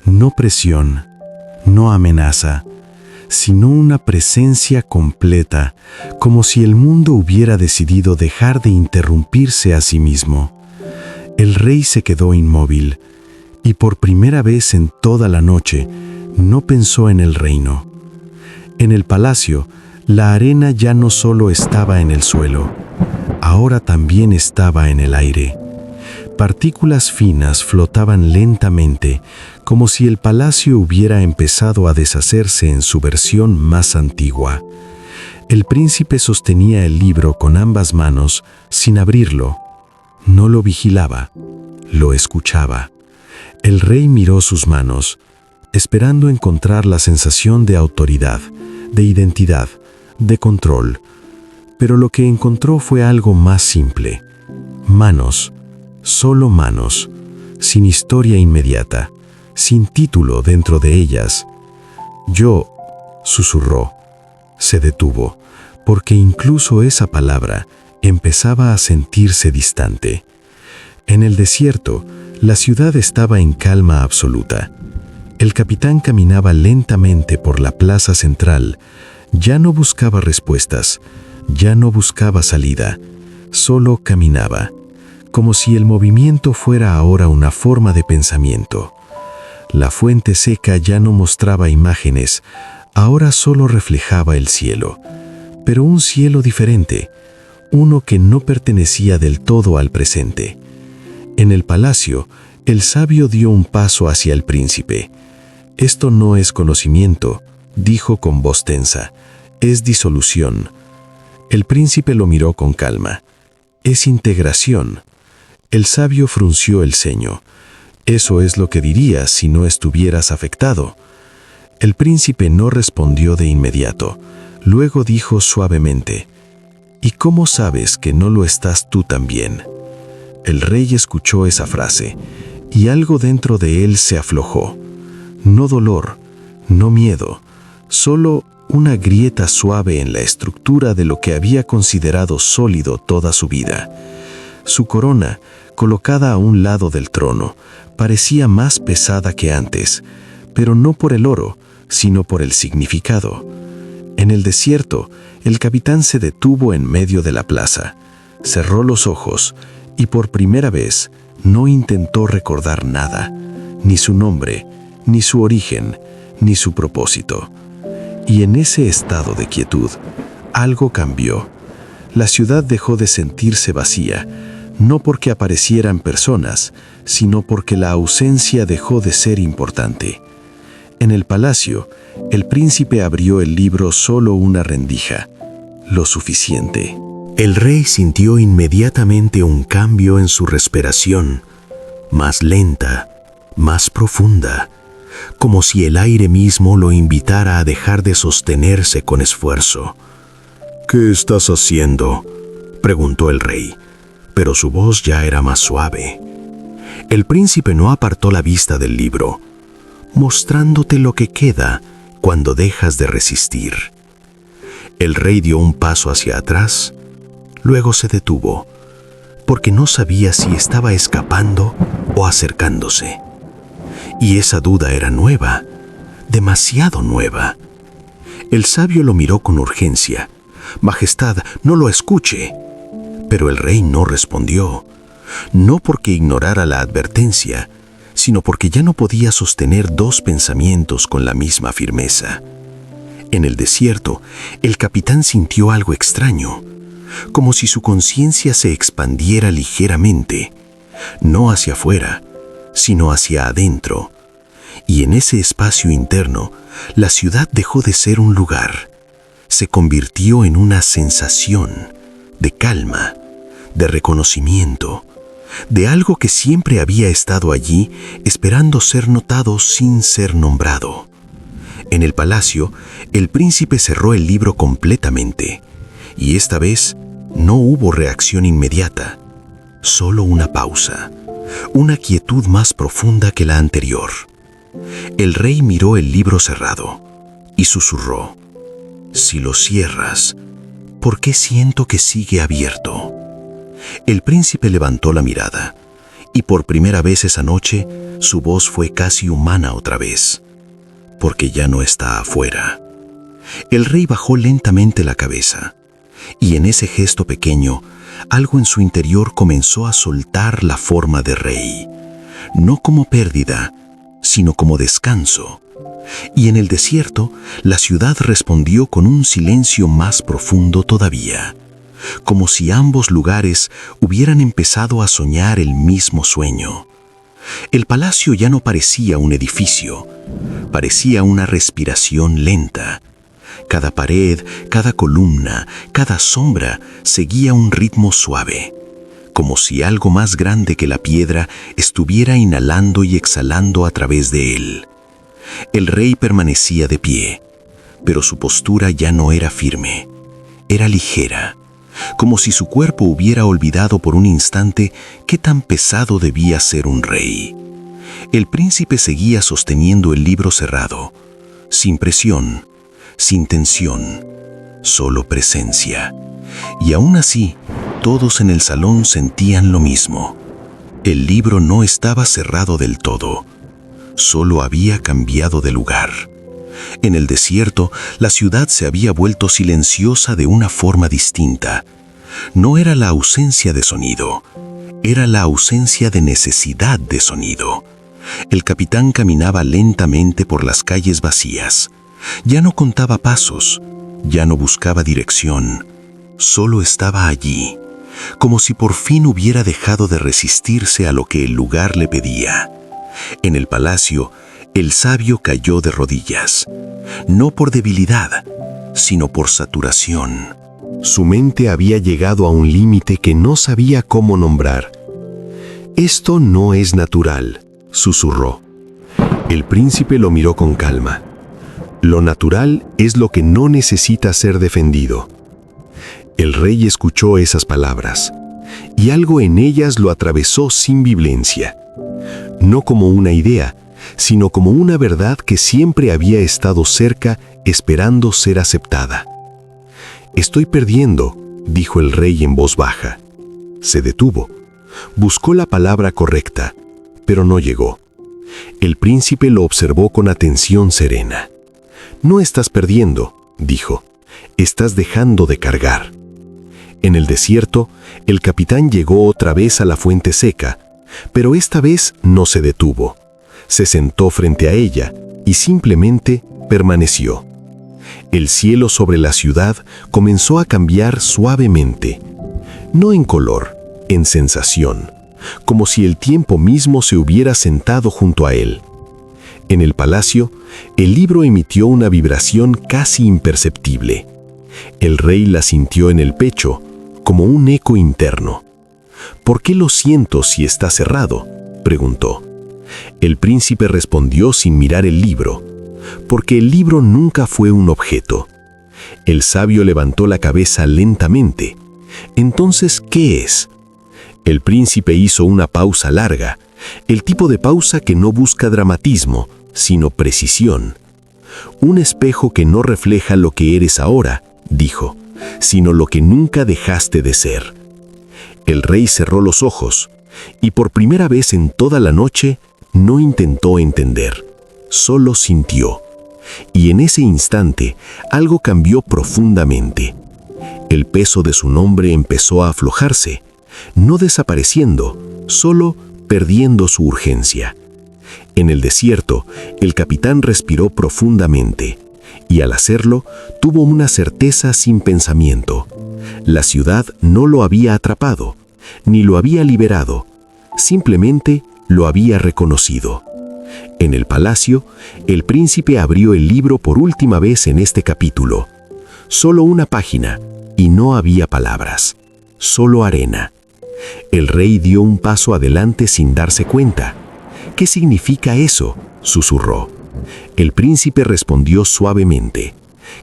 no presión, no amenaza, sino una presencia completa, como si el mundo hubiera decidido dejar de interrumpirse a sí mismo. El rey se quedó inmóvil, y por primera vez en toda la noche no pensó en el reino. En el palacio, la arena ya no solo estaba en el suelo, ahora también estaba en el aire. Partículas finas flotaban lentamente, como si el palacio hubiera empezado a deshacerse en su versión más antigua. El príncipe sostenía el libro con ambas manos, sin abrirlo. No lo vigilaba, lo escuchaba. El rey miró sus manos, esperando encontrar la sensación de autoridad, de identidad, de control. Pero lo que encontró fue algo más simple. Manos, solo manos, sin historia inmediata, sin título dentro de ellas. «Yo», susurró. Se detuvo, porque incluso esa palabra empezaba a sentirse distante. En el desierto, la ciudad estaba en calma absoluta. El capitán caminaba lentamente por la plaza central. Ya no buscaba respuestas, ya no buscaba salida, solo caminaba, como si el movimiento fuera ahora una forma de pensamiento. La fuente seca ya no mostraba imágenes, ahora solo reflejaba el cielo, pero un cielo diferente, uno que no pertenecía del todo al presente. En el palacio, el sabio dio un paso hacia el príncipe. «Esto no es conocimiento», dijo con voz tensa, «es disolución». El príncipe lo miró con calma. «Es integración». El sabio frunció el ceño. «Eso es lo que dirías si no estuvieras afectado». El príncipe no respondió de inmediato. Luego dijo suavemente, «¿Y cómo sabes que no lo estás tú también?». El rey escuchó esa frase, y algo dentro de él se aflojó. No dolor, no miedo, solo una grieta suave en la estructura de lo que había considerado sólido toda su vida. Su corona, colocada a un lado del trono, parecía más pesada que antes, pero no por el oro, sino por el significado. En el desierto, el capitán se detuvo en medio de la plaza, cerró los ojos y por primera vez no intentó recordar nada, ni su nombre, ni su origen, ni su propósito. Y en ese estado de quietud, algo cambió. La ciudad dejó de sentirse vacía, no porque aparecieran personas, sino porque la ausencia dejó de ser importante. En el palacio, el príncipe abrió el libro solo una rendija, lo suficiente. El rey sintió inmediatamente un cambio en su respiración, más lenta, más profunda, como si el aire mismo lo invitara a dejar de sostenerse con esfuerzo. «¿Qué estás haciendo?», preguntó el rey, pero su voz ya era más suave. El príncipe no apartó la vista del libro, mostrándote lo que queda cuando dejas de resistir. El rey dio un paso hacia atrás, luego se detuvo, porque no sabía si estaba escapando o acercándose. Y esa duda era nueva, demasiado nueva. El sabio lo miró con urgencia. «Majestad, no lo escuche». Pero el rey no respondió, no porque ignorara la advertencia, sino porque ya no podía sostener dos pensamientos con la misma firmeza. En el desierto, el capitán sintió algo extraño, como si su conciencia se expandiera ligeramente, no hacia afuera, sino hacia adentro. Y en ese espacio interno, la ciudad dejó de ser un lugar, se convirtió en una sensación de calma, de reconocimiento, de algo que siempre había estado allí, esperando ser notado sin ser nombrado. En el palacio, el príncipe cerró el libro completamente, y esta vez no hubo reacción inmediata, solo una pausa, una quietud más profunda que la anterior. El rey miró el libro cerrado y susurró: «Si lo cierras, ¿por qué siento que sigue abierto?». El príncipe levantó la mirada, y por primera vez esa noche su voz fue casi humana otra vez, porque ya no está afuera. El rey bajó lentamente la cabeza, y en ese gesto pequeño, algo en su interior comenzó a soltar la forma de rey, no como pérdida, sino como descanso. Y en el desierto, la ciudad respondió con un silencio más profundo todavía, como si ambos lugares hubieran empezado a soñar el mismo sueño. El palacio ya no parecía un edificio, parecía una respiración lenta. Cada pared, cada columna, cada sombra seguía un ritmo suave, como si algo más grande que la piedra estuviera inhalando y exhalando a través de él. El rey permanecía de pie, pero su postura ya no era firme, era ligera, como si su cuerpo hubiera olvidado por un instante qué tan pesado debía ser un rey. El príncipe seguía sosteniendo el libro cerrado, sin presión, sin tensión, solo presencia. Y aún así, todos en el salón sentían lo mismo. El libro no estaba cerrado del todo, solo había cambiado de lugar. En el desierto, la ciudad se había vuelto silenciosa de una forma distinta. No era la ausencia de sonido, era la ausencia de necesidad de sonido. El capitán caminaba lentamente por las calles vacías. Ya no contaba pasos, ya no buscaba dirección, solo estaba allí, como si por fin hubiera dejado de resistirse a lo que el lugar le pedía. En el palacio, el sabio cayó de rodillas, no por debilidad, sino por saturación. Su mente había llegado a un límite que no sabía cómo nombrar. «Esto no es natural», susurró. El príncipe lo miró con calma. «Lo natural es lo que no necesita ser defendido». El rey escuchó esas palabras, y algo en ellas lo atravesó sin violencia. No como una idea, sino como una verdad que siempre había estado cerca, esperando ser aceptada. «Estoy perdiendo», dijo el rey en voz baja. Se detuvo. Buscó la palabra correcta, pero no llegó. El príncipe lo observó con atención serena. «No estás perdiendo», dijo. «Estás dejando de cargar». En el desierto, el capitán llegó otra vez a la fuente seca, pero esta vez no se detuvo. Se sentó frente a ella y simplemente permaneció. El cielo sobre la ciudad comenzó a cambiar suavemente, no en color, en sensación, como si el tiempo mismo se hubiera sentado junto a él. En el palacio, el libro emitió una vibración casi imperceptible. El rey la sintió en el pecho, como un eco interno. «¿Por qué lo siento si está cerrado?», preguntó. El príncipe respondió sin mirar el libro, «Porque el libro nunca fue un objeto». El sabio levantó la cabeza lentamente. «Entonces, ¿qué es?». El príncipe hizo una pausa larga, el tipo de pausa que no busca dramatismo, sino precisión. «Un espejo que no refleja lo que eres ahora», dijo, «sino lo que nunca dejaste de ser». El rey cerró los ojos, y por primera vez en toda la noche no intentó entender, solo sintió. Y en ese instante algo cambió profundamente. El peso de su nombre empezó a aflojarse, no desapareciendo, solo perdiendo su urgencia. En el desierto, el capitán respiró profundamente, y al hacerlo, tuvo una certeza sin pensamiento. La ciudad no lo había atrapado, ni lo había liberado, simplemente lo había reconocido. En el palacio, el príncipe abrió el libro por última vez en este capítulo. Solo una página, y no había palabras, solo arena. El rey dio un paso adelante sin darse cuenta. ¿Qué significa eso?, susurró. El príncipe respondió suavemente,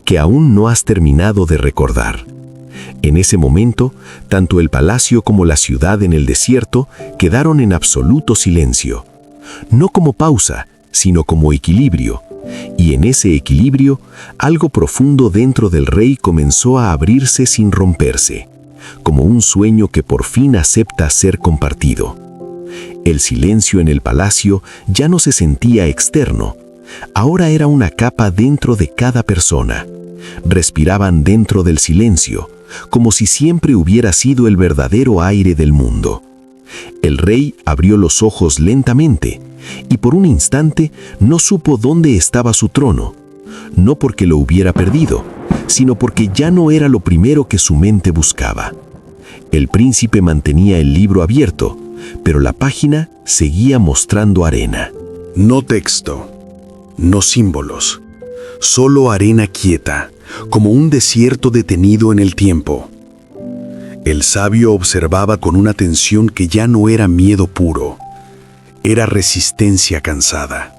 que aún no has terminado de recordar. En ese momento, tanto el palacio como la ciudad en el desierto quedaron en absoluto silencio. No como pausa, sino como equilibrio. Y en ese equilibrio, algo profundo dentro del rey comenzó a abrirse sin romperse, como un sueño que por fin acepta ser compartido. El silencio en el palacio ya no se sentía externo. Ahora era una capa dentro de cada persona. Respiraban dentro del silencio, como si siempre hubiera sido el verdadero aire del mundo. El rey abrió los ojos lentamente y por un instante no supo dónde estaba su trono, no porque lo hubiera perdido, sino porque ya no era lo primero que su mente buscaba. El príncipe mantenía el libro abierto, pero la página seguía mostrando arena. No texto, no símbolos, solo arena quieta, como un desierto detenido en el tiempo. El sabio observaba con una atención que ya no era miedo puro, era resistencia cansada.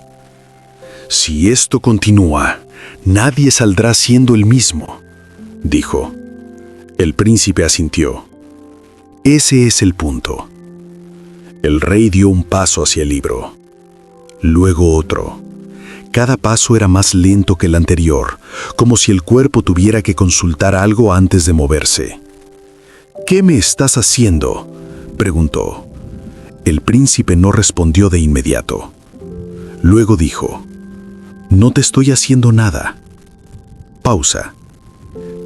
Si esto continúa, nadie saldrá siendo el mismo, dijo. El príncipe asintió. Ese es el punto. El rey dio un paso hacia el libro, luego otro. Cada paso era más lento que el anterior, como si el cuerpo tuviera que consultar algo antes de moverse. ¿Qué me estás haciendo?, preguntó. El príncipe no respondió de inmediato. Luego dijo, no te estoy haciendo nada. Pausa.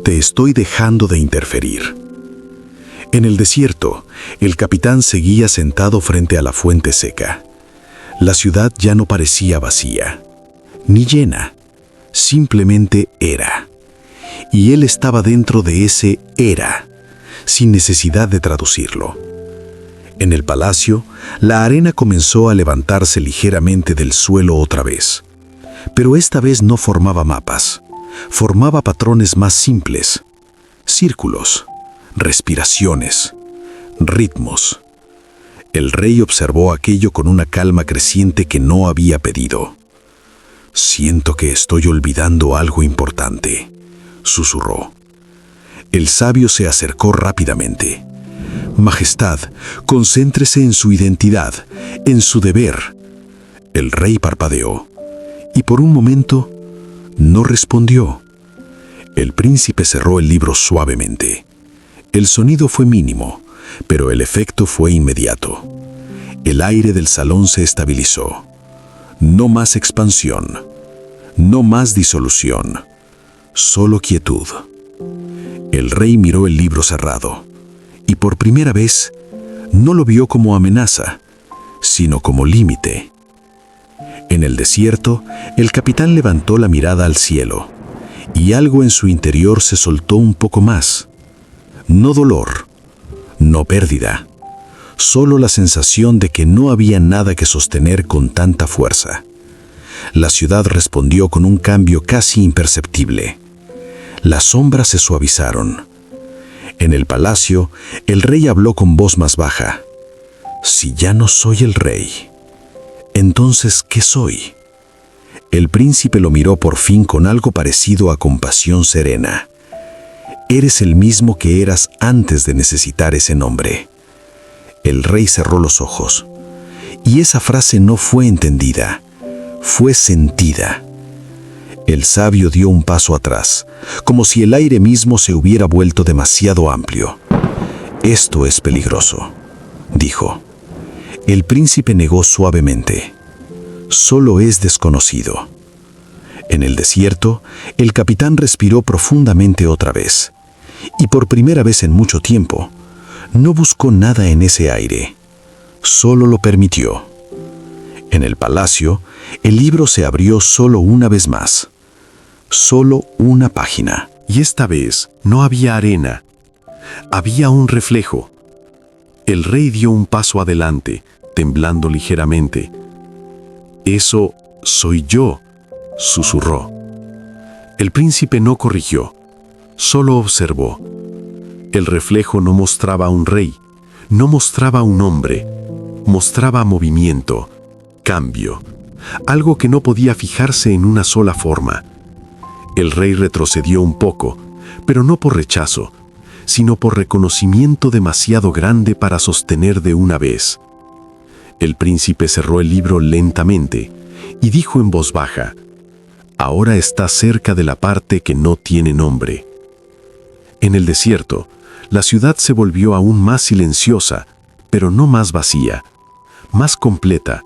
Te estoy dejando de interferir. En el desierto, el capitán seguía sentado frente a la fuente seca. La ciudad ya no parecía vacía, ni llena, simplemente era. Y él estaba dentro de ese era, sin necesidad de traducirlo. En el palacio, la arena comenzó a levantarse ligeramente del suelo otra vez. Pero esta vez no formaba mapas, formaba patrones más simples, círculos, respiraciones, ritmos. El rey observó aquello con una calma creciente que no había pedido. Siento que estoy olvidando algo importante, susurró. El sabio se acercó rápidamente. Majestad, concéntrese en su identidad, en su deber. El rey parpadeó, y por un momento no respondió. El príncipe cerró el libro suavemente. El sonido fue mínimo, pero el efecto fue inmediato. El aire del salón se estabilizó. No más expansión, no más disolución, solo quietud. El rey miró el libro cerrado, y por primera vez no lo vio como amenaza, sino como límite. En el desierto, el capitán levantó la mirada al cielo, y algo en su interior se soltó un poco más. No dolor, no pérdida, solo la sensación de que no había nada que sostener con tanta fuerza. La ciudad respondió con un cambio casi imperceptible. Las sombras se suavizaron. En el palacio, el rey habló con voz más baja. Si ya no soy el rey, entonces, ¿qué soy? El príncipe lo miró por fin con algo parecido a compasión serena. Eres el mismo que eras antes de necesitar ese nombre. El rey cerró los ojos, y esa frase no fue entendida, fue sentida. El sabio dio un paso atrás, como si el aire mismo se hubiera vuelto demasiado amplio. Esto es peligroso, dijo. El príncipe negó suavemente. Solo es desconocido. En el desierto, el capitán respiró profundamente otra vez, y por primera vez en mucho tiempo, no buscó nada en ese aire, solo lo permitió. En el palacio, el libro se abrió solo una vez más, solo una página. Y esta vez no había arena, había un reflejo. El rey dio un paso adelante, temblando ligeramente. Eso soy yo, susurró. El príncipe no corrigió, solo observó. El reflejo no mostraba a un rey, No mostraba un hombre, mostraba movimiento, cambio, algo que no podía fijarse en una sola forma. El rey retrocedió un poco, pero no por rechazo, sino por reconocimiento demasiado grande para sostener de una vez. El príncipe cerró el libro lentamente y dijo en voz baja: «Ahora está cerca de la parte que no tiene nombre». En el desierto, la ciudad se volvió aún más silenciosa, pero no más vacía, más completa,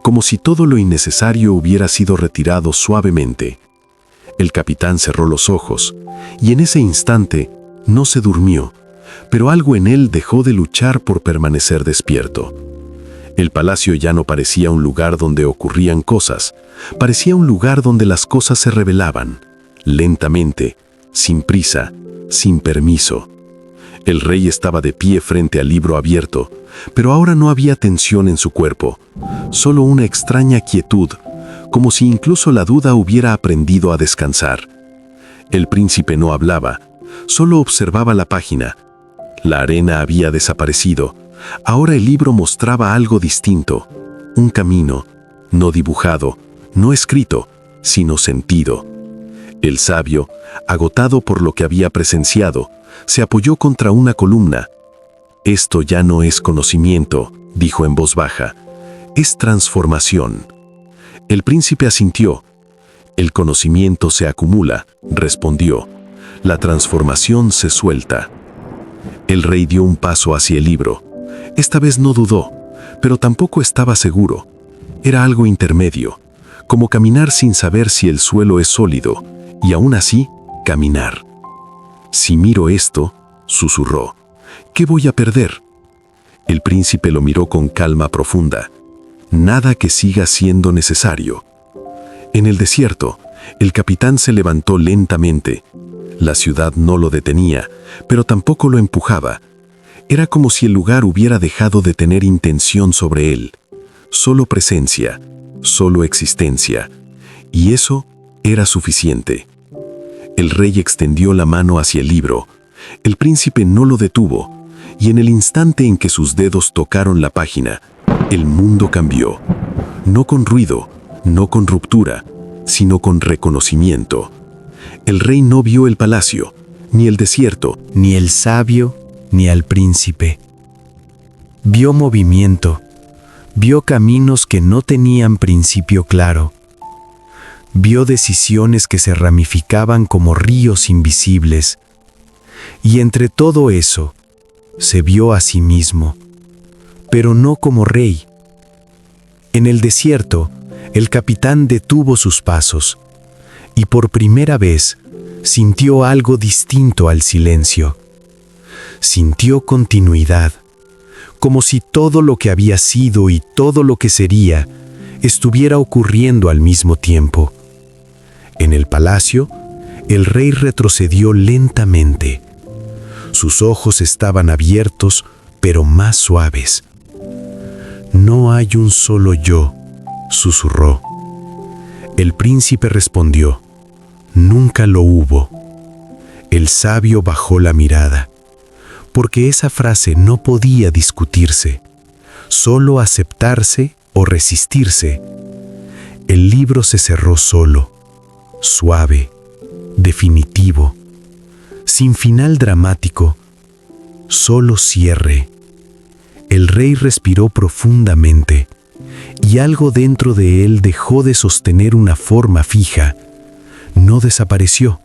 como si todo lo innecesario hubiera sido retirado suavemente. El capitán cerró los ojos, y en ese instante no se durmió, pero algo en él dejó de luchar por permanecer despierto. El palacio ya no parecía un lugar donde ocurrían cosas, parecía un lugar donde las cosas se revelaban, lentamente, sin prisa, sin permiso. El rey estaba de pie frente al libro abierto, pero ahora no había tensión en su cuerpo, solo una extraña quietud, como si incluso la duda hubiera aprendido a descansar. El príncipe no hablaba, solo observaba la página. La arena había desaparecido. Ahora el libro mostraba algo distinto, un camino, no dibujado, no escrito, sino sentido. El sabio, agotado por lo que había presenciado, se apoyó contra una columna. «Esto ya no es conocimiento», dijo en voz baja, «es transformación». El príncipe asintió. «El conocimiento se acumula», respondió. «La transformación se suelta». El rey dio un paso hacia el libro. Esta vez no dudó, pero tampoco estaba seguro. Era algo intermedio, como caminar sin saber si el suelo es sólido, y aún así, caminar. «Si miro esto», susurró, «¿qué voy a perder?» El príncipe lo miró con calma profunda. «Nada que siga siendo necesario». En el desierto, el capitán se levantó lentamente. La ciudad no lo detenía, pero tampoco lo empujaba. Era como si el lugar hubiera dejado de tener intención sobre él. Solo presencia, solo existencia. Y eso era suficiente. El rey extendió la mano hacia el libro. El príncipe no lo detuvo, y en el instante en que sus dedos tocaron la página, el mundo cambió. No con ruido, no con ruptura, sino con reconocimiento. El rey no vio el palacio, ni el desierto, Ni el sabio, ni al príncipe. Vio movimiento, vio caminos que no tenían principio claro. Vio decisiones que se ramificaban como ríos invisibles. Y entre todo eso, se vio a sí mismo, pero no como rey. En el desierto, el capitán detuvo sus pasos, y por primera vez sintió algo distinto al silencio. Sintió continuidad, como si todo lo que había sido y todo lo que sería estuviera ocurriendo al mismo tiempo. En el palacio, el rey retrocedió lentamente. Sus ojos estaban abiertos, pero más suaves. «No hay un solo yo», susurró. El príncipe respondió: «Nunca lo hubo». El sabio bajó la mirada, porque esa frase no podía discutirse, solo aceptarse o resistirse. El libro se cerró solo, suave, definitivo, sin final dramático, solo cierre. El rey respiró profundamente, y algo dentro de él dejó de sostener una forma fija. No desapareció,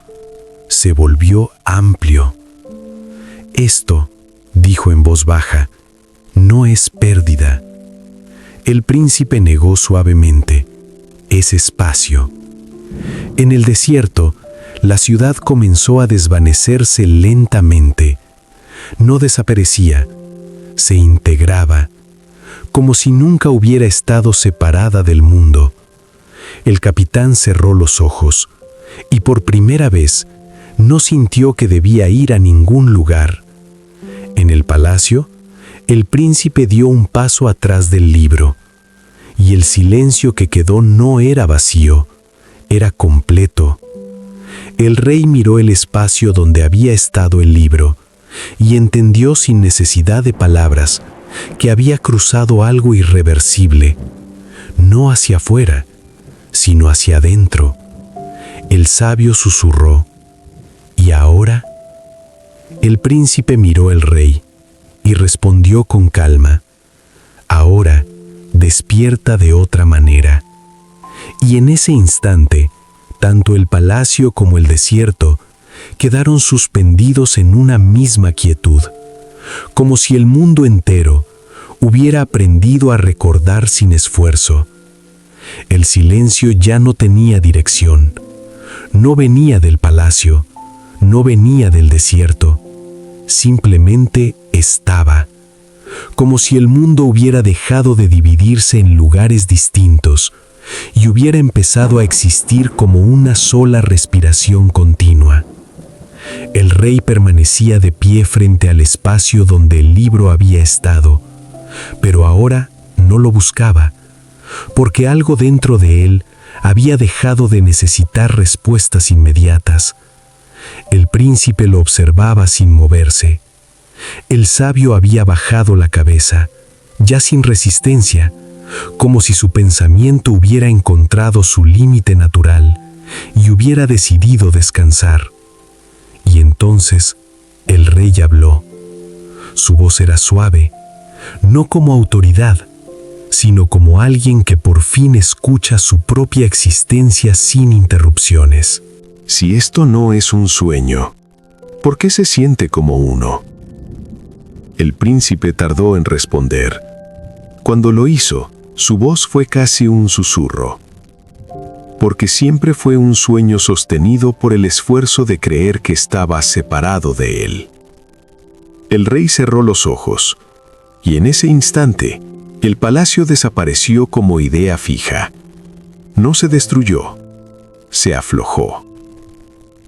se volvió amplio. «Esto», dijo en voz baja, «no es pérdida». El príncipe negó suavemente: «Es espacio». En el desierto, la ciudad comenzó a desvanecerse lentamente. No desaparecía, se integraba, como si nunca hubiera estado separada del mundo. El capitán cerró los ojos, y por primera vez no sintió que debía ir a ningún lugar. En el palacio, el príncipe dio un paso atrás del libro, y el silencio que quedó no era vacío, era completo. El rey miró el espacio donde había estado el libro, y entendió sin necesidad de palabras que había cruzado algo irreversible, no hacia afuera, sino hacia adentro. El sabio susurró: ¿y ahora? El príncipe miró al rey y respondió con calma: ahora despierta de otra manera. Y en ese instante, tanto el palacio como el desierto quedaron suspendidos en una misma quietud, como si el mundo entero hubiera aprendido a recordar sin esfuerzo. El silencio ya no tenía dirección, no venía del palacio, no venía del desierto, simplemente estaba, como si el mundo hubiera dejado de dividirse en lugares distintos y hubiera empezado a existir como una sola respiración continua. El rey permanecía de pie frente al espacio donde el libro había estado, pero ahora no lo buscaba, porque algo dentro de él había dejado de necesitar respuestas inmediatas. El príncipe lo observaba sin moverse. El sabio había bajado la cabeza, ya sin resistencia, como si su pensamiento hubiera encontrado su límite natural y hubiera decidido descansar. Y entonces el rey habló. Su voz era suave, no como autoridad, sino como alguien que por fin escucha su propia existencia sin interrupciones. Si esto no es un sueño, ¿por qué se siente como uno? El príncipe tardó en responder. Cuando lo hizo, su voz fue casi un susurro, porque siempre fue un sueño sostenido por el esfuerzo de creer que estaba separado de él. El rey cerró los ojos, y en ese instante, el palacio desapareció como idea fija. No se destruyó, se aflojó.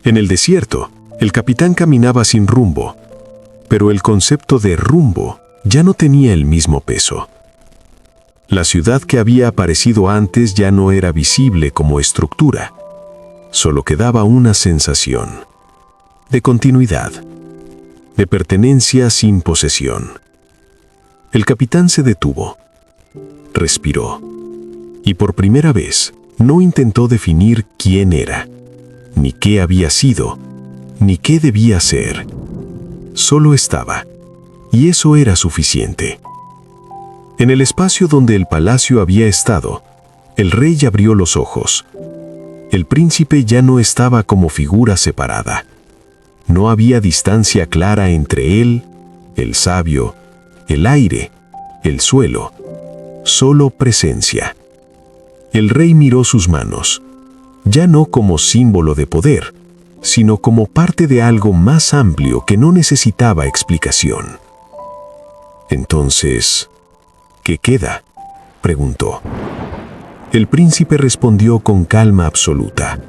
En el desierto, el capitán caminaba sin rumbo, pero el concepto de rumbo ya no tenía el mismo peso. La ciudad que había aparecido antes ya no era visible como estructura. Solo quedaba una sensación de continuidad, de pertenencia sin posesión. El capitán se detuvo, respiró, y por primera vez no intentó definir quién era, ni qué había sido, ni qué debía ser. Solo estaba, y eso era suficiente. En el espacio donde el palacio había estado, el rey abrió los ojos. El príncipe ya no estaba como figura separada. No había distancia clara entre él, el sabio, el aire, el suelo. Solo presencia. El rey miró sus manos, ya no como símbolo de poder, sino como parte de algo más amplio que no necesitaba explicación. Entonces, ¿qué queda?, preguntó. El príncipe respondió con calma absoluta: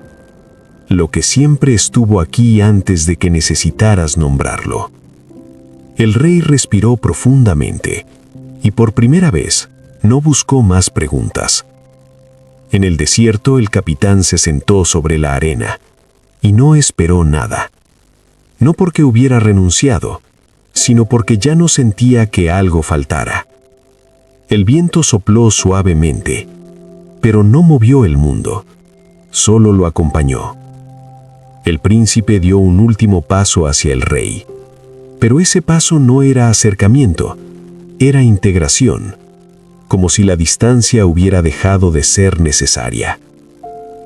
lo que siempre estuvo aquí antes de que necesitaras nombrarlo. El rey respiró profundamente y por primera vez no buscó más preguntas. En el desierto el capitán se sentó sobre la arena y no esperó nada. No porque hubiera renunciado, sino porque ya no sentía que algo faltara. El viento sopló suavemente, pero no movió el mundo, solo lo acompañó. El príncipe dio un último paso hacia el rey, pero ese paso no era acercamiento, era integración, como si la distancia hubiera dejado de ser necesaria.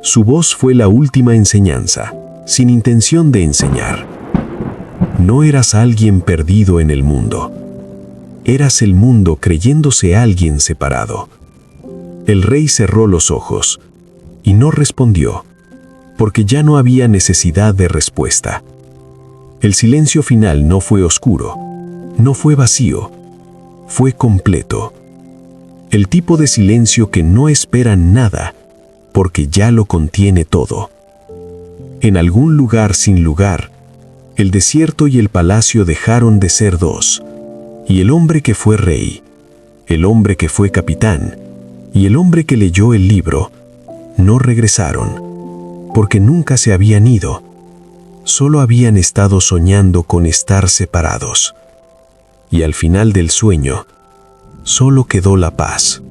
Su voz fue la última enseñanza, sin intención de enseñar. No eras alguien perdido en el mundo. Eras el mundo creyéndose alguien separado. El rey cerró los ojos y no respondió, porque ya no había necesidad de respuesta. El silencio final no fue oscuro, no fue vacío, fue completo. El tipo de silencio que no espera nada, porque ya lo contiene todo. En algún lugar sin lugar, el desierto y el palacio dejaron de ser dos, y el hombre que fue rey, el hombre que fue capitán, y el hombre que leyó el libro, no regresaron, porque nunca se habían ido, Solo habían estado soñando con estar separados. Y al final del sueño, solo quedó la paz.